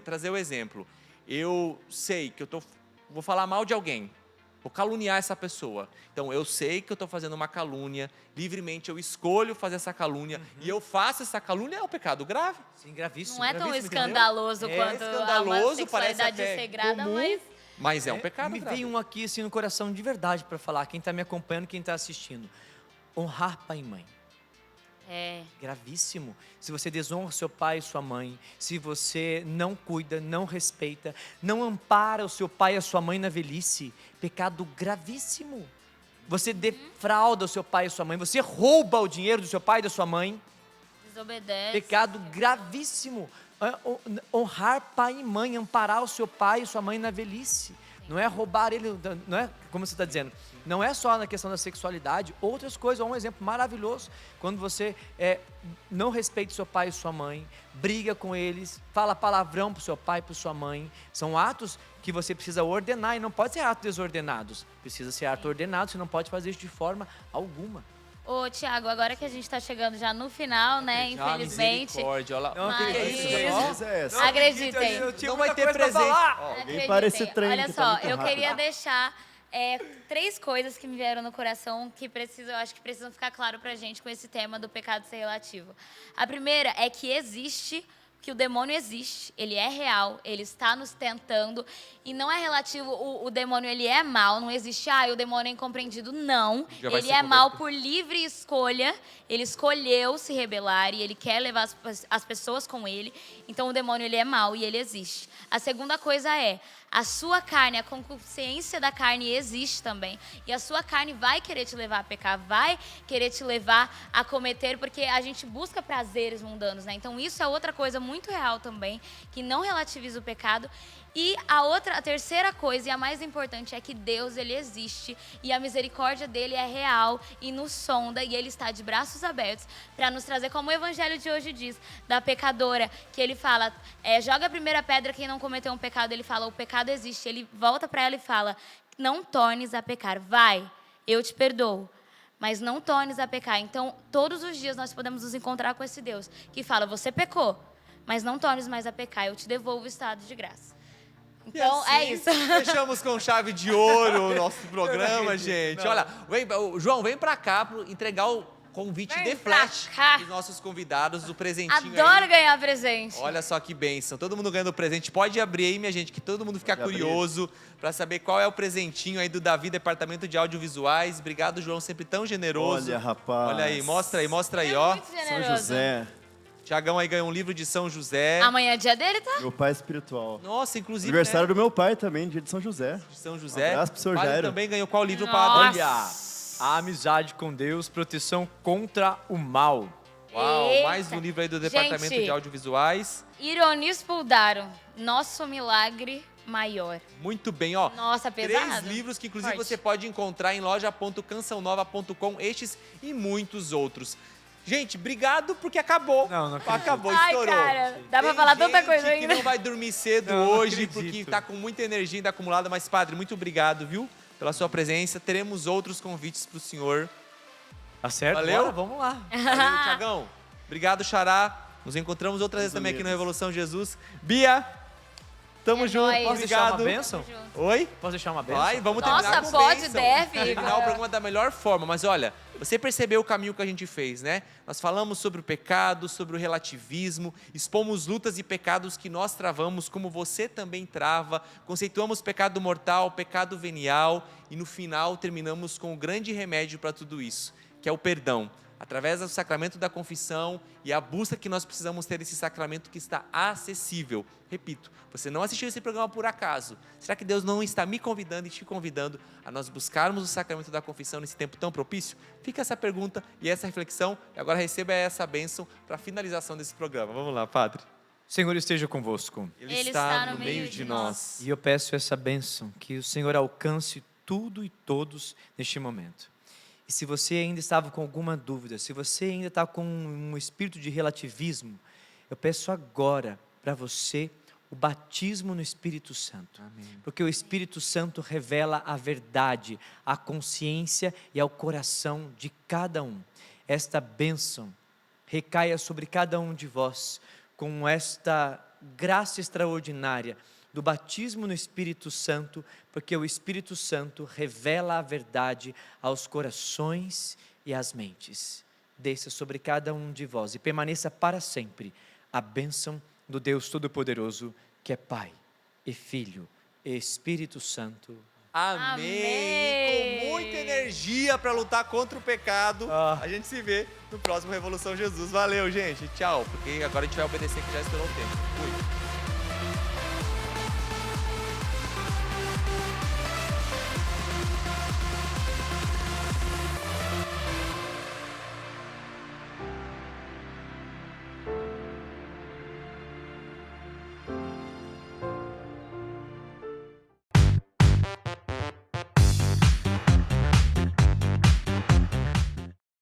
[SPEAKER 1] trazer o exemplo. Eu sei que vou falar mal de alguém. Vou caluniar essa pessoa. Então, eu sei que eu estou fazendo uma calúnia, livremente eu escolho fazer essa calúnia, e eu faço essa calúnia, é um pecado grave.
[SPEAKER 4] Sim, gravíssimo.
[SPEAKER 2] Não é tão
[SPEAKER 4] gravíssimo,
[SPEAKER 2] escandaloso quanto
[SPEAKER 1] escandaloso,
[SPEAKER 2] a sexualidade
[SPEAKER 1] parece até
[SPEAKER 2] sagrada,
[SPEAKER 1] comum, mas é um pecado
[SPEAKER 4] Me
[SPEAKER 1] grave.
[SPEAKER 4] veio um aqui assim no coração de verdade para falar, quem está me acompanhando, quem está assistindo. Honrar pai e mãe. Gravíssimo. Se você desonra seu pai e sua mãe, se você não cuida, não respeita, não ampara o seu pai e a sua mãe na velhice, pecado gravíssimo. Você defrauda o seu pai e sua mãe, você rouba o dinheiro do seu pai e da sua mãe.
[SPEAKER 2] Desobedece.
[SPEAKER 4] Pecado gravíssimo. Honrar pai e mãe, amparar o seu pai e sua mãe na velhice. Não é roubar ele, não é como você está dizendo. Não é só na questão da sexualidade, outras coisas. Um exemplo maravilhoso, quando você não respeita seu pai e sua mãe, briga com eles, fala palavrão para o seu pai e para sua mãe. São atos que você precisa ordenar e não pode ser atos desordenados. Precisa ser ato ordenado, você não pode fazer isso de forma alguma.
[SPEAKER 2] Ô, Tiago, agora que a gente tá chegando já no final, né, infelizmente.
[SPEAKER 1] Misericórdia, olha lá.
[SPEAKER 4] Não,
[SPEAKER 2] que é isso,
[SPEAKER 3] Jesus.
[SPEAKER 2] Acreditem.
[SPEAKER 1] Não vai ter presente.
[SPEAKER 3] Alguém para esse trem
[SPEAKER 2] Olha
[SPEAKER 3] que
[SPEAKER 2] só,
[SPEAKER 3] tá muito
[SPEAKER 2] eu
[SPEAKER 3] rápido.
[SPEAKER 2] queria deixar 3 coisas que me vieram no coração que eu acho que precisam ficar claro pra gente com esse tema do pecado ser relativo. A primeira é que que o demônio existe, ele é real, ele está nos tentando e não é relativo, o demônio ele é mau, não existe, o demônio é incompreendido, não. Ele é mau por livre escolha, ele escolheu se rebelar e ele quer levar as pessoas com ele, então o demônio ele é mau e ele existe. A segunda coisa a sua carne, a concupiscência da carne existe também. E a sua carne vai querer te levar a pecar, vai querer te levar a cometer, porque a gente busca prazeres mundanos, né? Então isso é outra coisa muito real também, que não relativiza o pecado. E a terceira coisa, e a mais importante, é que Deus, ele existe e a misericórdia dele é real e nos sonda e ele está de braços abertos para nos trazer, como o evangelho de hoje diz, da pecadora, que ele fala, joga a primeira pedra quem não cometeu um pecado, ele fala, o pecado existe, ele volta para ela e fala, não tornes a pecar, vai, eu te perdoo. Mas não tornes a pecar. Então, todos os dias nós podemos nos encontrar com esse Deus que fala, você pecou, mas não tornes mais a pecar, eu te devolvo o estado de graça. Então,
[SPEAKER 1] assim,
[SPEAKER 2] é isso.
[SPEAKER 1] Fechamos com chave de ouro o nosso programa, gente. Olha, João, vem pra cá para entregar o convite
[SPEAKER 2] Vem
[SPEAKER 1] de
[SPEAKER 2] pra
[SPEAKER 1] flash
[SPEAKER 2] cá.
[SPEAKER 1] dos nossos convidados, o presentinho
[SPEAKER 2] Adoro
[SPEAKER 1] aí.
[SPEAKER 2] ganhar presente.
[SPEAKER 1] Olha só que bênção. Todo mundo ganhando presente. Pode abrir aí, minha gente, que todo mundo fica curioso para saber qual é o presentinho aí do Davi, Departamento de Audiovisuais. Obrigado, João, sempre tão generoso.
[SPEAKER 3] Olha, rapaz.
[SPEAKER 1] Olha aí, mostra aí, ó.
[SPEAKER 2] Muito
[SPEAKER 3] São
[SPEAKER 2] generoso.
[SPEAKER 3] José,
[SPEAKER 1] Tiagão aí ganhou um livro de São José.
[SPEAKER 2] Amanhã é dia dele, tá?
[SPEAKER 3] meu pai espiritual.
[SPEAKER 1] Nossa, inclusive,
[SPEAKER 3] Aniversário
[SPEAKER 1] né,
[SPEAKER 3] do meu pai também, dia de São José.
[SPEAKER 1] de São José.
[SPEAKER 3] Um abraço pro senhor
[SPEAKER 1] Padre
[SPEAKER 3] Jairo.
[SPEAKER 1] também ganhou qual livro,
[SPEAKER 2] Nossa.
[SPEAKER 1] Padre?
[SPEAKER 4] Olha, a amizade com Deus, proteção contra o mal.
[SPEAKER 1] Uau,
[SPEAKER 2] Eita.
[SPEAKER 1] mais um livro aí do Departamento
[SPEAKER 2] Gente.
[SPEAKER 1] de Audiovisuais.
[SPEAKER 2] Ironis Puldaro, Nosso Milagre Maior.
[SPEAKER 1] Muito bem, ó.
[SPEAKER 2] Nossa, pesado.
[SPEAKER 1] 3 livros que inclusive
[SPEAKER 2] Forte.
[SPEAKER 1] você pode encontrar em loja.cançãonova.com, estes e muitos outros. Gente, obrigado porque acabou.
[SPEAKER 4] Não acredito.
[SPEAKER 1] Acabou,
[SPEAKER 2] Ai,
[SPEAKER 1] estourou.
[SPEAKER 2] cara, dá pra
[SPEAKER 1] Tem
[SPEAKER 2] falar tanta
[SPEAKER 1] gente
[SPEAKER 2] coisa
[SPEAKER 1] que
[SPEAKER 2] ainda.
[SPEAKER 1] não vai dormir cedo
[SPEAKER 4] Não
[SPEAKER 1] hoje
[SPEAKER 4] acredito.
[SPEAKER 1] porque tá com muita energia ainda acumulada, mas Padre, muito obrigado, viu? Pela sua presença. Teremos outros convites pro senhor.
[SPEAKER 4] Tá certo?
[SPEAKER 1] Valeu?
[SPEAKER 4] Bora, vamos lá.
[SPEAKER 1] Valeu, Tiagão. Obrigado, Xará. Nos encontramos outras vezes também aqui no Revolução Jesus. Bia, tamo junto.
[SPEAKER 2] nóis.
[SPEAKER 4] Posso deixar uma
[SPEAKER 1] Obrigado.
[SPEAKER 4] bênção?
[SPEAKER 1] Oi?
[SPEAKER 4] Posso deixar uma bênção?
[SPEAKER 1] Vai, vamos
[SPEAKER 2] Nossa,
[SPEAKER 1] terminar com
[SPEAKER 2] pode,
[SPEAKER 1] bênção.
[SPEAKER 2] deve.
[SPEAKER 1] Terminar o programa da melhor forma. Mas olha, você percebeu o caminho que a gente fez, né? Nós falamos sobre o pecado, sobre o relativismo, expomos lutas e pecados que nós travamos, como você também trava, conceituamos pecado mortal, pecado venial e no final terminamos com o grande remédio para tudo isso, que é o perdão. Através do sacramento da confissão e a busca que nós precisamos ter esse sacramento que está acessível. Repito, você não assistiu esse programa por acaso. Será que Deus não está me convidando e te convidando a nós buscarmos o sacramento da confissão nesse tempo tão propício? Fica essa pergunta e essa reflexão. E agora receba essa bênção para a finalização desse programa. Vamos lá, Padre.
[SPEAKER 4] Senhor esteja convosco.
[SPEAKER 1] Ele
[SPEAKER 2] está no meio de nós.
[SPEAKER 4] E eu peço essa bênção, que o Senhor alcance tudo e todos neste momento. E se você ainda estava com alguma dúvida, se você ainda está com um espírito de relativismo, eu peço agora para você o batismo no Espírito Santo.
[SPEAKER 1] Amém.
[SPEAKER 4] Porque o Espírito Santo revela a verdade, a consciência e ao coração de cada um. Esta bênção recaia sobre cada um de vós, com esta graça extraordinária do batismo no Espírito Santo, porque o Espírito Santo revela a verdade aos corações e às mentes. Desça sobre cada um de vós e permaneça para sempre a bênção do Deus Todo-Poderoso, que é Pai e Filho e Espírito Santo.
[SPEAKER 1] Amém.
[SPEAKER 2] Amém.
[SPEAKER 1] Com muita energia para lutar contra o pecado. A gente se vê no próximo Revolução Jesus. Valeu, gente. Tchau. Porque agora a gente vai obedecer que já estourou o tempo. Fui.